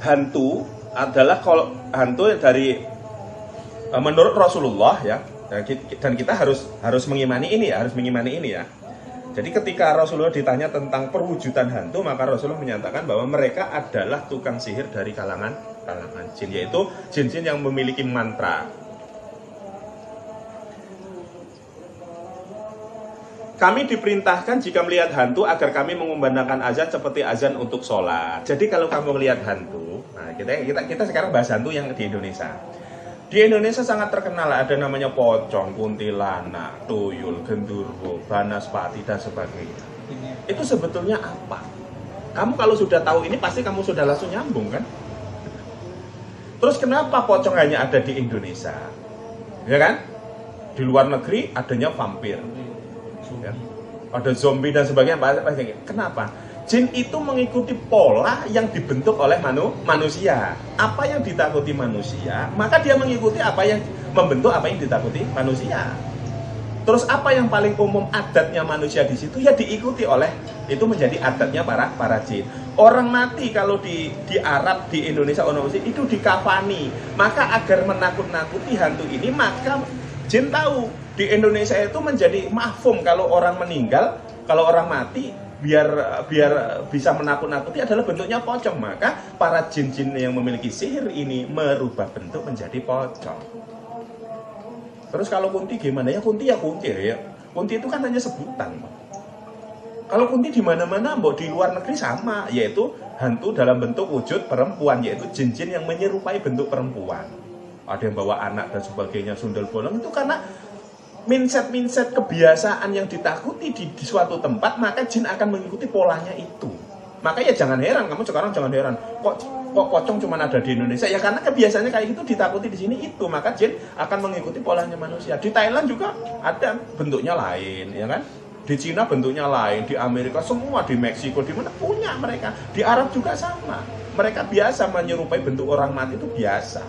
hantu adalah kalau hantu dari menurut Rasulullah ya. Dan kita harus mengimani ini ya, Jadi ketika Rasulullah ditanya tentang perwujudan hantu, maka Rasulullah menyatakan bahwa mereka adalah tukang sihir dari kalangan jin, yaitu jin-jin yang memiliki mantra. Kami diperintahkan jika melihat hantu agar kami mengumandangkan azan seperti azan untuk sholat. Jadi kalau kamu melihat hantu, nah kita sekarang bahas hantu yang di Indonesia. Di Indonesia sangat terkenal, ada namanya pocong, kuntilanak, tuyul, genderuwo, banaspati, dan sebagainya. Itu sebetulnya apa? Kamu kalau sudah tahu ini pasti kamu sudah langsung nyambung kan? Terus kenapa pocong hanya ada di Indonesia? Ya kan? Di luar negeri adanya vampir, ya? Ada zombie dan sebagainya. Kenapa? Jin itu mengikuti pola yang dibentuk oleh manusia. Apa yang ditakuti manusia, maka dia mengikuti apa yang membentuk apa yang ditakuti manusia. Terus apa yang paling umum adatnya manusia di situ ya diikuti oleh, itu menjadi adatnya para jin. Orang mati kalau di Arab, di Indonesia orang muslim itu dikafani. Maka agar menakut-nakuti hantu ini, maka jin tahu di Indonesia itu menjadi mafhum kalau orang meninggal, kalau orang mati biar bisa menakut-nakuti adalah bentuknya pocong. Maka para jin-jin yang memiliki sihir ini merubah bentuk menjadi pocong. Terus kalau kunti gimana ya? Kunti ya. Kunti itu kan hanya sebutan. Kalau kunti di mana-mana, di luar negeri sama, yaitu hantu dalam bentuk wujud perempuan, yaitu jin-jin yang menyerupai bentuk perempuan. Ada yang bawa anak dan sebagainya, sundel bolong, itu karena mindset kebiasaan yang ditakuti di suatu tempat, maka jin akan mengikuti polanya itu. Maka ya jangan heran, kamu sekarang jangan heran, kok pocong cuma ada di Indonesia, ya karena kebiasaannya kayak gitu, ditakuti di sini itu, maka jin akan mengikuti polanya manusia. Di Thailand juga ada bentuknya lain, ya kan? Di Cina bentuknya lain, di Amerika semua, di Meksiko, di mana punya mereka. Di Arab juga sama, mereka biasa menyerupai bentuk orang mati, itu biasa.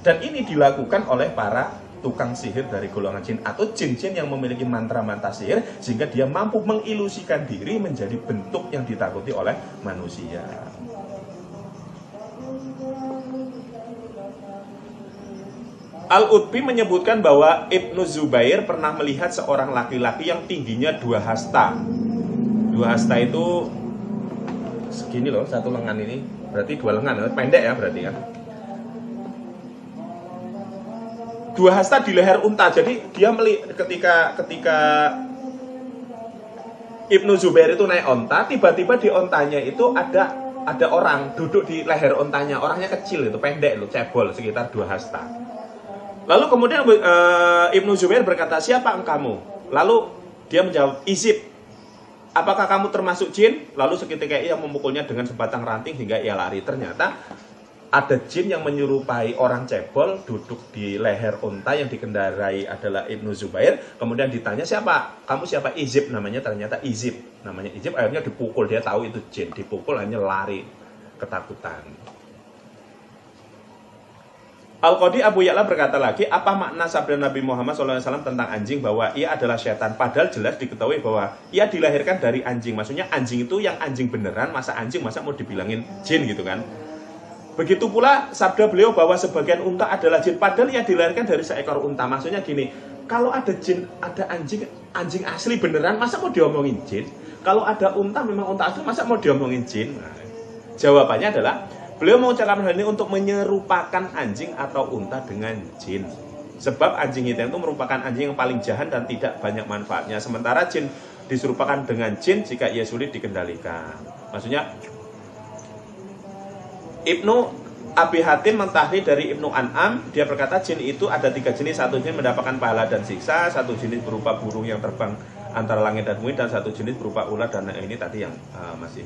Dan ini dilakukan oleh para tukang sihir dari golongan jin atau jin-jin yang memiliki mantra-mantra sihir, sehingga dia mampu mengilusikan diri menjadi bentuk yang ditakuti oleh manusia. Al-Utbi menyebutkan bahwa Ibnu Zubair pernah melihat seorang laki-laki yang tingginya 2 hasta. 2 hasta itu segini loh, satu lengan ini, berarti 2 lengan, pendek ya berarti kan. 2 hasta di leher unta. Jadi dia ketika Ibnu Zubair itu naik onta, tiba-tiba di ontanya itu ada orang duduk di leher ontanya. Orangnya kecil itu, pendek loh, cebol, sekitar 2 hasta. Lalu kemudian Ibnu Zubair berkata, "Siapa kamu?" Lalu dia menjawab, "Izib. Apakah kamu termasuk jin?" Lalu seketika ia memukulnya dengan sebatang ranting hingga ia lari. Ternyata ada jin yang menyerupai orang cebol duduk di leher unta yang dikendarai adalah Ibnu Zubair. Kemudian ditanya, "Siapa? Kamu siapa?" "Izib," namanya, ternyata Izib. Namanya Izib, akhirnya dipukul. Dia tahu itu jin, dipukul hanya lari ketakutan. Al-Qadi Abu Ya'la berkata lagi, apa makna sabda Nabi Muhammad SAW tentang anjing bahwa ia adalah setan? Padahal jelas diketahui bahwa ia dilahirkan dari anjing. Maksudnya anjing itu yang anjing beneran, masa mau dibilangin jin gitu kan. Begitu pula sabda beliau bahwa sebagian unta adalah jin, padahal ia dilahirkan dari seekor unta. Maksudnya gini, kalau ada jin, ada anjing asli beneran, masa mau diomongin jin? Kalau ada unta, memang unta asli, masa mau diomongin jin? Nah, jawabannya adalah Beliau mengucapkan hal ini untuk menyerupakan anjing atau unta dengan jin. Sebab anjing hitam itu merupakan anjing yang paling jahat dan tidak banyak manfaatnya. Sementara jin diserupakan dengan jin jika ia sulit dikendalikan. Maksudnya Ibnu Abi Hatim mentahri dari Ibnu An'am, dia berkata jin itu ada 3 jenis. Satu jenis mendapatkan pahala dan siksa, satu jenis berupa burung yang terbang antara langit dan bumi, dan satu jenis berupa ular. Dan ini tadi yang masih.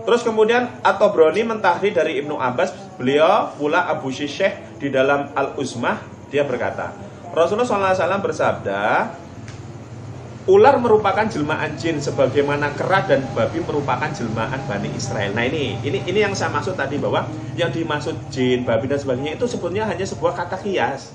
Terus kemudian At-Tabrani mentahri dari Ibnu Abbas, beliau pula Abu Syekh di dalam Al-Uzmah, dia berkata Rasulullah SAW bersabda, ular merupakan jelmaan jin sebagaimana kera dan babi merupakan jelmaan Bani Israel. Nah ini yang saya maksud tadi, bahwa yang dimaksud jin, babi dan sebagainya itu sebetulnya hanya sebuah kata kias.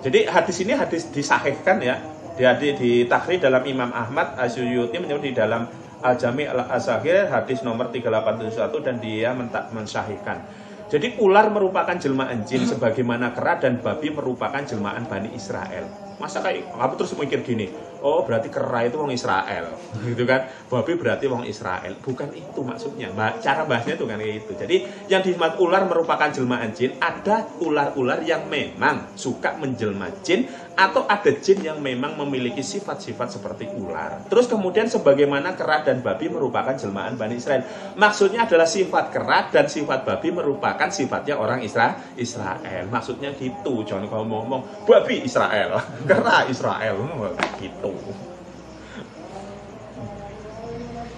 Jadi hadis ini hadis disahihkan ya. Di takhrir dalam Imam Ahmad Asyuyuti menyebut di dalam Al-Jami' Al-Asahir hadis nomor 3871 dan dia mensahihkan. Jadi ular merupakan jelmaan jin sebagaimana kera dan babi merupakan jelmaan Bani Israel. Masa kamu terus mikir gini, oh berarti kera itu wong Israel, gitu kan? Babi berarti wong Israel. Bukan itu maksudnya. Cara bahasnya itu kan kayak itu. Jadi yang dimaksud ular merupakan jelmaan jin, ada ular-ular yang memang suka menjelma jin, atau ada jin yang memang memiliki sifat-sifat seperti ular. Terus kemudian sebagaimana kera dan babi merupakan jelmaan Bani Israel. Maksudnya adalah sifat kera dan sifat babi merupakan sifatnya orang Israel. Maksudnya gitu. Jangan kalau ngomong babi Israel, kera Israel, gitu.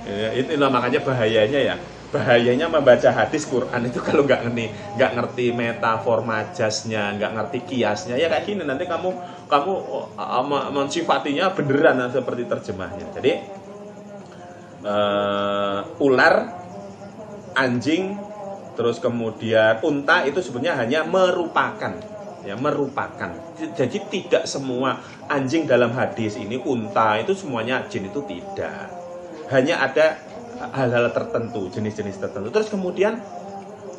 Ya, itulah makanya bahayanya ya. Bahayanya membaca hadis Quran itu kalau nggak ngerti metafor majasnya, nggak ngerti kiasnya, ya kayak gini nanti kamu mensifatinya beneran seperti terjemahnya. Jadi ular, anjing, terus kemudian unta itu sebenarnya hanya merupakan. Jadi tidak semua anjing dalam hadis ini, unta itu semuanya jin itu tidak. Hanya ada hal-hal tertentu, jenis-jenis tertentu. Terus kemudian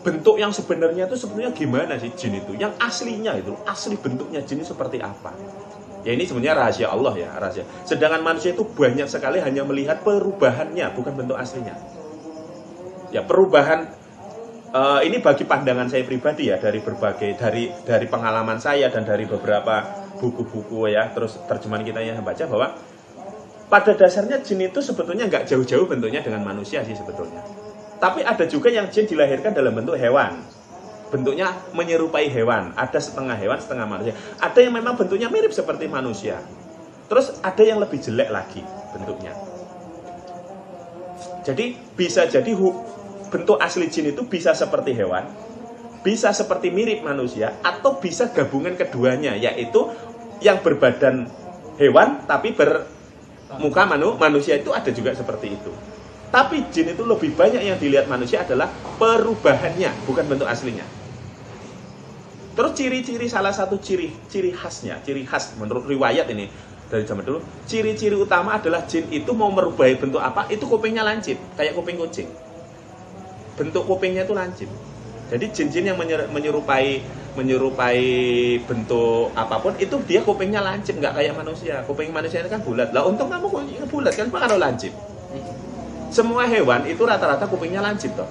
bentuk yang sebenarnya itu sebenarnya gimana sih jin itu? Yang aslinya itu, asli bentuknya jin itu seperti apa? Ya ini sebenarnya rahasia Allah ya, rahasia. Sedangkan manusia itu banyak sekali hanya melihat perubahannya, bukan bentuk aslinya. Ya perubahan ini bagi pandangan saya pribadi ya, dari berbagai dari pengalaman saya dan dari beberapa buku-buku ya, terus terjemahan kita yang baca, bahwa pada dasarnya jin itu sebetulnya nggak jauh-jauh bentuknya dengan manusia sih sebetulnya. Tapi ada juga yang jin dilahirkan dalam bentuk hewan. Bentuknya menyerupai hewan. Ada setengah hewan, setengah manusia. Ada yang memang bentuknya mirip seperti manusia. Terus ada yang lebih jelek lagi bentuknya. Jadi bisa jadi bentuk asli jin itu bisa seperti hewan, bisa seperti mirip manusia, atau bisa gabungan keduanya, yaitu yang berbadan hewan tapi muka manusia, itu ada juga seperti itu. Tapi jin itu lebih banyak yang dilihat manusia adalah perubahannya, bukan bentuk aslinya. Terus ciri-ciri, salah satu ciri khas menurut riwayat ini dari zaman dulu, ciri-ciri utama adalah jin itu mau merubah bentuk apa, itu kupingnya lancip, kayak kuping kucing. Bentuk kupingnya itu lancip. Jadi jin-jin yang menyerupai bentuk apapun itu dia kupingnya lancip, nggak kayak manusia. Kuping manusia itu kan bulat. Lah untung kamu bulat kan, kalau lancip. Semua hewan itu rata-rata kupingnya lancip toh.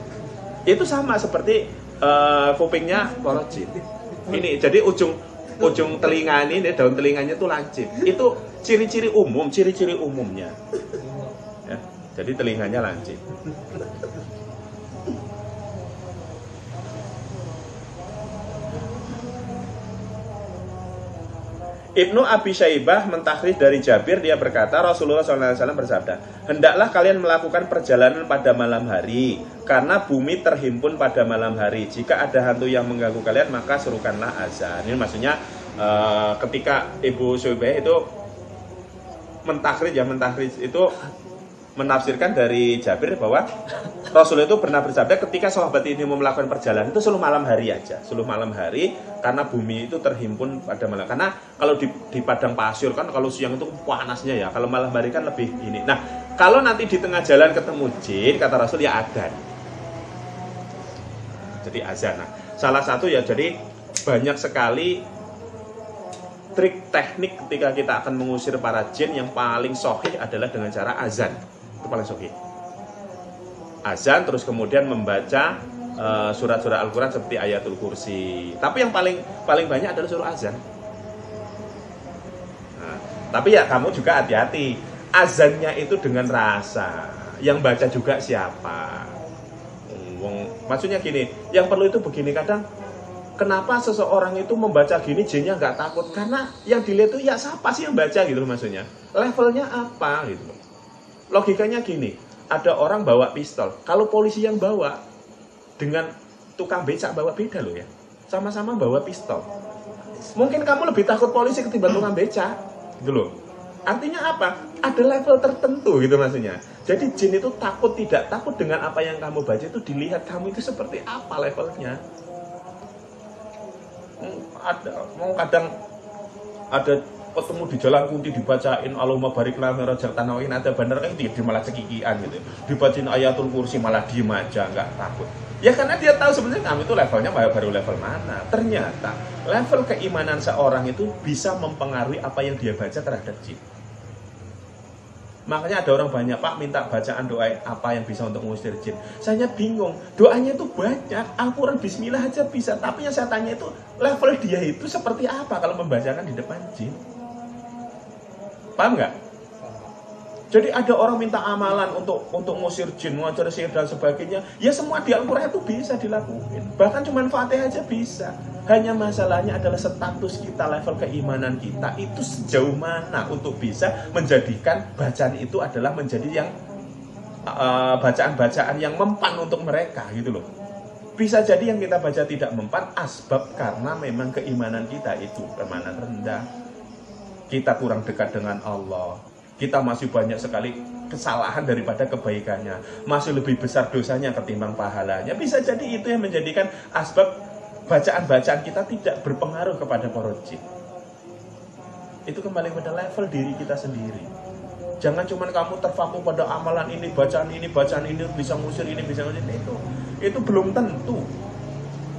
Itu sama seperti kupingnya para jin. Ini jadi ujung telinga ini, daun telinganya itu lancip. Itu ciri-ciri umumnya. Ya, jadi telinganya lancip. Ibnu Abi Syaibah mentahrir dari Jabir, dia berkata Rasulullah SAW bersabda, hendaklah kalian melakukan perjalanan pada malam hari, karena bumi terhimpun pada malam hari. Jika ada hantu yang mengganggu kalian, maka serukanlah azan. Ini maksudnya ketika Ibu Syaibah itu mentahrir itu menafsirkan dari Jabir bahwa Rasul itu pernah bersabda ketika sahabat ini mau melakukan perjalanan itu selalu malam hari aja, karena bumi itu terhimpun pada malam. Karena kalau di padang pasir kan kalau siang itu panasnya ya, kalau malam hari kan lebih ini. Nah, kalau nanti di tengah jalan ketemu jin, kata Rasul ya adzan. Jadi azan. Nah, salah satu ya, jadi banyak sekali trik teknik ketika kita akan mengusir para jin yang paling sahih adalah dengan cara azan. Itu paling sahih. Azan terus kemudian membaca surat-surat Al-Quran seperti Ayatul Kursi. Tapi yang paling banyak adalah suruh azan. Nah, tapi ya kamu juga hati-hati. Azannya itu dengan rasa. Yang baca juga siapa? Maksudnya gini, yang perlu itu begini, kadang kenapa seseorang itu membaca gini jinnya nggak takut? Karena yang dilihat itu ya siapa sih yang baca gitu maksudnya. Levelnya apa gitu. Logikanya gini, ada orang bawa pistol. Kalau polisi yang bawa dengan tukang becak bawa beda loh ya. Sama-sama bawa pistol. Mungkin kamu lebih takut polisi ketimbang tukang becak gitu loh. Artinya apa? Ada level tertentu gitu maksudnya. Jadi jin itu takut tidak takut dengan apa yang kamu baca itu dilihat kamu itu seperti apa levelnya. Kadang ada ketemu di jalan kunti dibacain Allahumma barik lana rajak tanawain ada bener dia malah cekikian gitu. Dibacain Ayatul Kursi malah diem aja nggak takut. Ya karena dia tahu sebenarnya kamu itu levelnya baru level mana. Ternyata level keimanan seorang itu bisa mempengaruhi apa yang dia baca terhadap jin. Makanya ada orang banyak, Pak, minta bacaan doa apa yang bisa untuk mengusir jin. Saya bingung, doanya itu banyak, Al-Quran bismillah aja bisa. Tapi yang saya tanya itu, level dia itu seperti apa kalau membacakan di depan jin? Paham nggak? Jadi ada orang minta amalan untuk ngusir jin, mengajar sihir dan sebagainya. Ya semua di Al-Quran itu bisa dilakukan. Bahkan cuma Fatihah aja bisa. Hanya masalahnya adalah status kita, level keimanan kita itu sejauh mana untuk bisa menjadikan bacaan itu adalah menjadi yang bacaan-bacaan yang mempan untuk mereka gitu loh. Bisa jadi yang kita baca tidak mempan asbab karena memang keimanan kita itu keimanan rendah. Kita kurang dekat dengan Allah. Kita masih banyak sekali kesalahan daripada kebaikannya. Masih lebih besar dosanya ketimbang pahalanya. Bisa jadi itu yang menjadikan asbab bacaan-bacaan kita tidak berpengaruh kepada para jin. Itu kembali pada level diri kita sendiri. Jangan cuma kamu terpaku pada amalan ini, bacaan ini bisa ngusir ini, bisa ngusir itu. Itu belum tentu.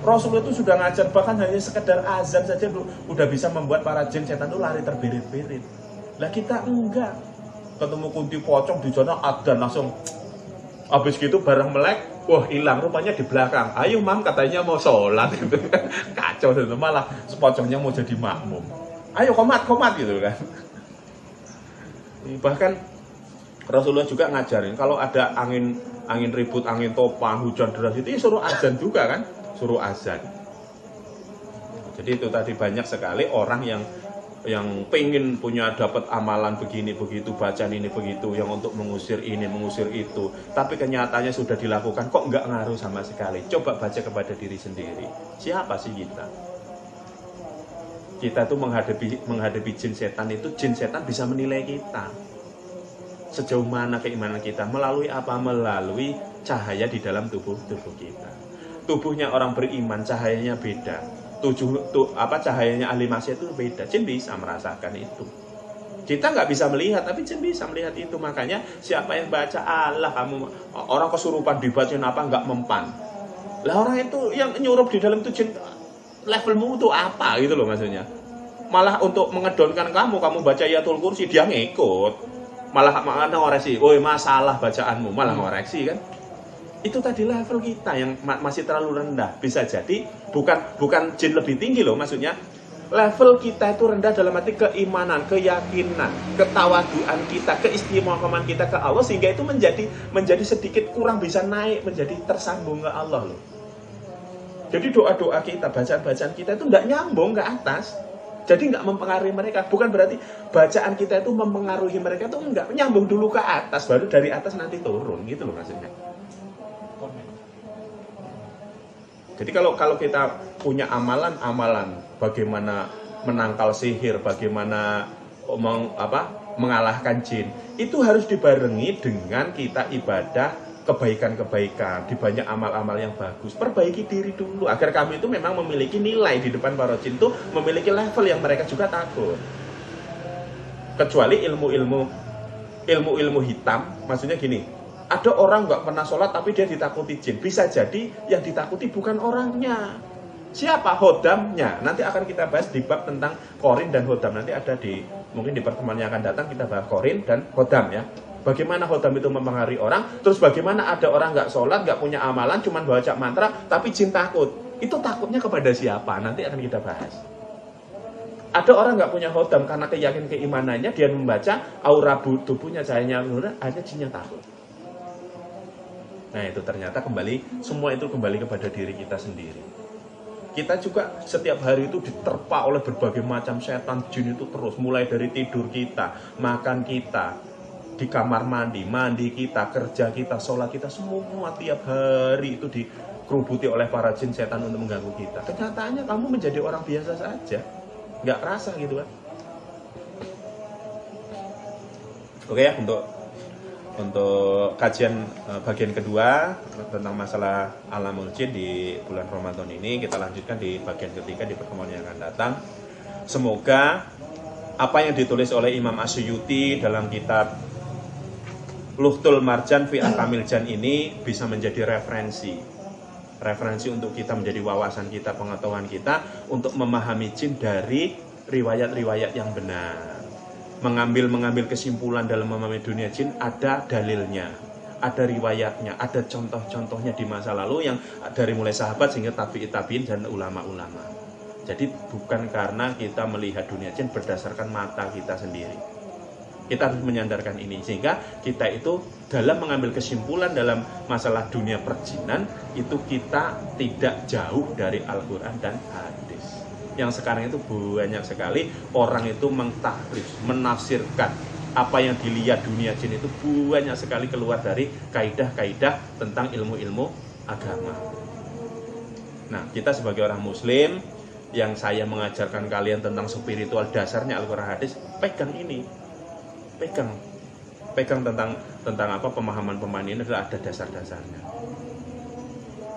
Rasul itu sudah ngajar, bahkan hanya sekedar azan saja udah bisa membuat para jin setan itu lari terbirit-birit. Lah kita enggak. Ketemu kunti pocong di sana adzan langsung. Habis gitu bareng melek, wah hilang rupanya di belakang. Ayo mam katanya mau sholat gitu. Kacau itu malah sepocongnya mau jadi makmum. Ayo komat gitu kan. Bahkan Rasulullah juga ngajarin kalau ada angin ribut, angin topan, hujan deras itu ya suruh azan juga kan, suruh azan. Jadi itu tadi banyak sekali orang yang pengen punya dapat amalan begini begitu, bacaan ini begitu, yang untuk mengusir ini mengusir itu, tapi kenyataannya sudah dilakukan kok nggak ngaruh sama sekali. Coba baca kepada diri sendiri, siapa sih kita? Kita tuh menghadapi jin setan itu, jin setan bisa menilai kita sejauh mana keimanan kita. Melalui apa? Melalui cahaya di dalam tubuh kita. Tubuhnya orang beriman cahayanya beda. Cahayanya ahli maksiat itu beda. Jin bisa merasakan itu. Kita nggak bisa melihat, tapi jin bisa melihat itu. Makanya siapa yang baca Allah kamu orang kesurupan dibacain apa nggak mempan. Lah orang itu yang nyurup di dalam itu jin, levelmu itu apa gitu loh maksudnya. Malah untuk mengedonkan kamu baca Ayatul Kursi dia ngikut. Malah ngoreksi, woi masalah bacaanmu, malah ngoreksi kan. Itu tadi level kita yang masih terlalu rendah. Bisa jadi bukan jin lebih tinggi loh, maksudnya level kita itu rendah dalam arti keimanan, keyakinan, ketawaduan kita, keistimewaangan kita ke Allah, sehingga itu menjadi sedikit kurang bisa naik, menjadi tersambung ke Allah loh. Jadi doa-doa kita, bacaan-bacaan kita itu nggak nyambung ke atas. Jadi nggak mempengaruhi mereka. Bukan berarti bacaan kita itu mempengaruhi mereka, itu enggak. Nyambung dulu ke atas, baru dari atas nanti turun gitu loh maksudnya. Jadi kalau kita punya amalan bagaimana menangkal sihir, bagaimana mengalahkan jin, itu harus dibarengi dengan kita ibadah kebaikan-kebaikan, di banyak amal-amal yang bagus. Perbaiki diri dulu agar kami itu memang memiliki nilai di depan para jin, itu memiliki level yang mereka juga takut. Kecuali ilmu hitam, maksudnya gini. Ada orang nggak pernah sholat tapi dia ditakuti jin. Bisa jadi yang ditakuti bukan orangnya. Siapa? Hodamnya. Nanti akan kita bahas di bab tentang Qorin dan Hodam. Nanti ada mungkin di pertemuan yang akan datang kita bahas Qorin dan Hodam ya. Bagaimana Hodam itu mempengaruhi orang. Terus bagaimana ada orang nggak sholat, nggak punya amalan, cuma baca mantra, tapi jin takut. Itu takutnya kepada siapa? Nanti akan kita bahas. Ada orang nggak punya Hodam karena keyakinan keimanannya, dia membaca aura tubuhnya, cahayanya nurani, hanya jinnya takut. Nah itu ternyata semua itu kembali kepada diri kita sendiri. Kita juga setiap hari itu diterpa oleh berbagai macam setan jin itu terus. Mulai dari tidur kita, makan kita, di kamar mandi kita, kerja kita, sholat kita, semua tiap hari itu dikerubuti oleh para jin setan untuk mengganggu kita. Kenyataannya kamu menjadi orang biasa saja, nggak kerasa gitu kan. Oke ya, untuk kajian bagian kedua tentang masalah alamul jin di bulan Ramadan ini kita lanjutkan di bagian ketiga di pertemuan yang akan datang. Semoga apa yang ditulis oleh Imam Asyuyuti dalam kitab Luhtul Marjan fi Ahkamil Jan ini bisa menjadi referensi untuk kita, menjadi wawasan kita, pengetahuan kita untuk memahami jin dari riwayat-riwayat yang benar. Mengambil kesimpulan dalam memahami dunia jin, ada dalilnya, ada riwayatnya, ada contoh-contohnya di masa lalu yang dari mulai sahabat sehingga tabi'in dan ulama-ulama. Jadi bukan karena kita melihat dunia jin berdasarkan mata kita sendiri. Kita harus menyandarkan ini sehingga kita itu dalam mengambil kesimpulan dalam masalah dunia perjinan itu kita tidak jauh dari Al-Quran dan hadis. Yang sekarang itu banyak sekali orang itu mentahrif, menafsirkan apa yang dilihat dunia jin itu banyak sekali keluar dari kaidah-kaidah tentang ilmu-ilmu agama. Nah, kita sebagai orang muslim yang saya mengajarkan kalian tentang spiritual dasarnya Al-Quran hadis, pegang ini. Pegang tentang apa pemahaman ini adalah ada dasar-dasarnya.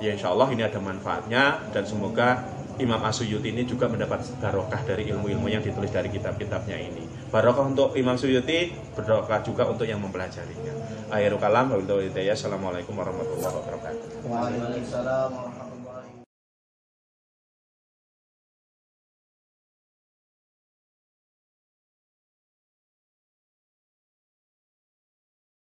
Ya insya Allah ini ada manfaatnya dan semoga Imam Asyuyuti ini juga mendapat barokah dari ilmu-ilmu yang ditulis dari kitab-kitabnya ini. Barokah untuk Imam Asyuyuti, barokah juga untuk yang mempelajarinya. Akhirul kalam, wabillahi taufiq hidayah. Assalamualaikum warahmatullahi wabarakatuh. Waalaikumsalam warahmatullahi wabarakatuh.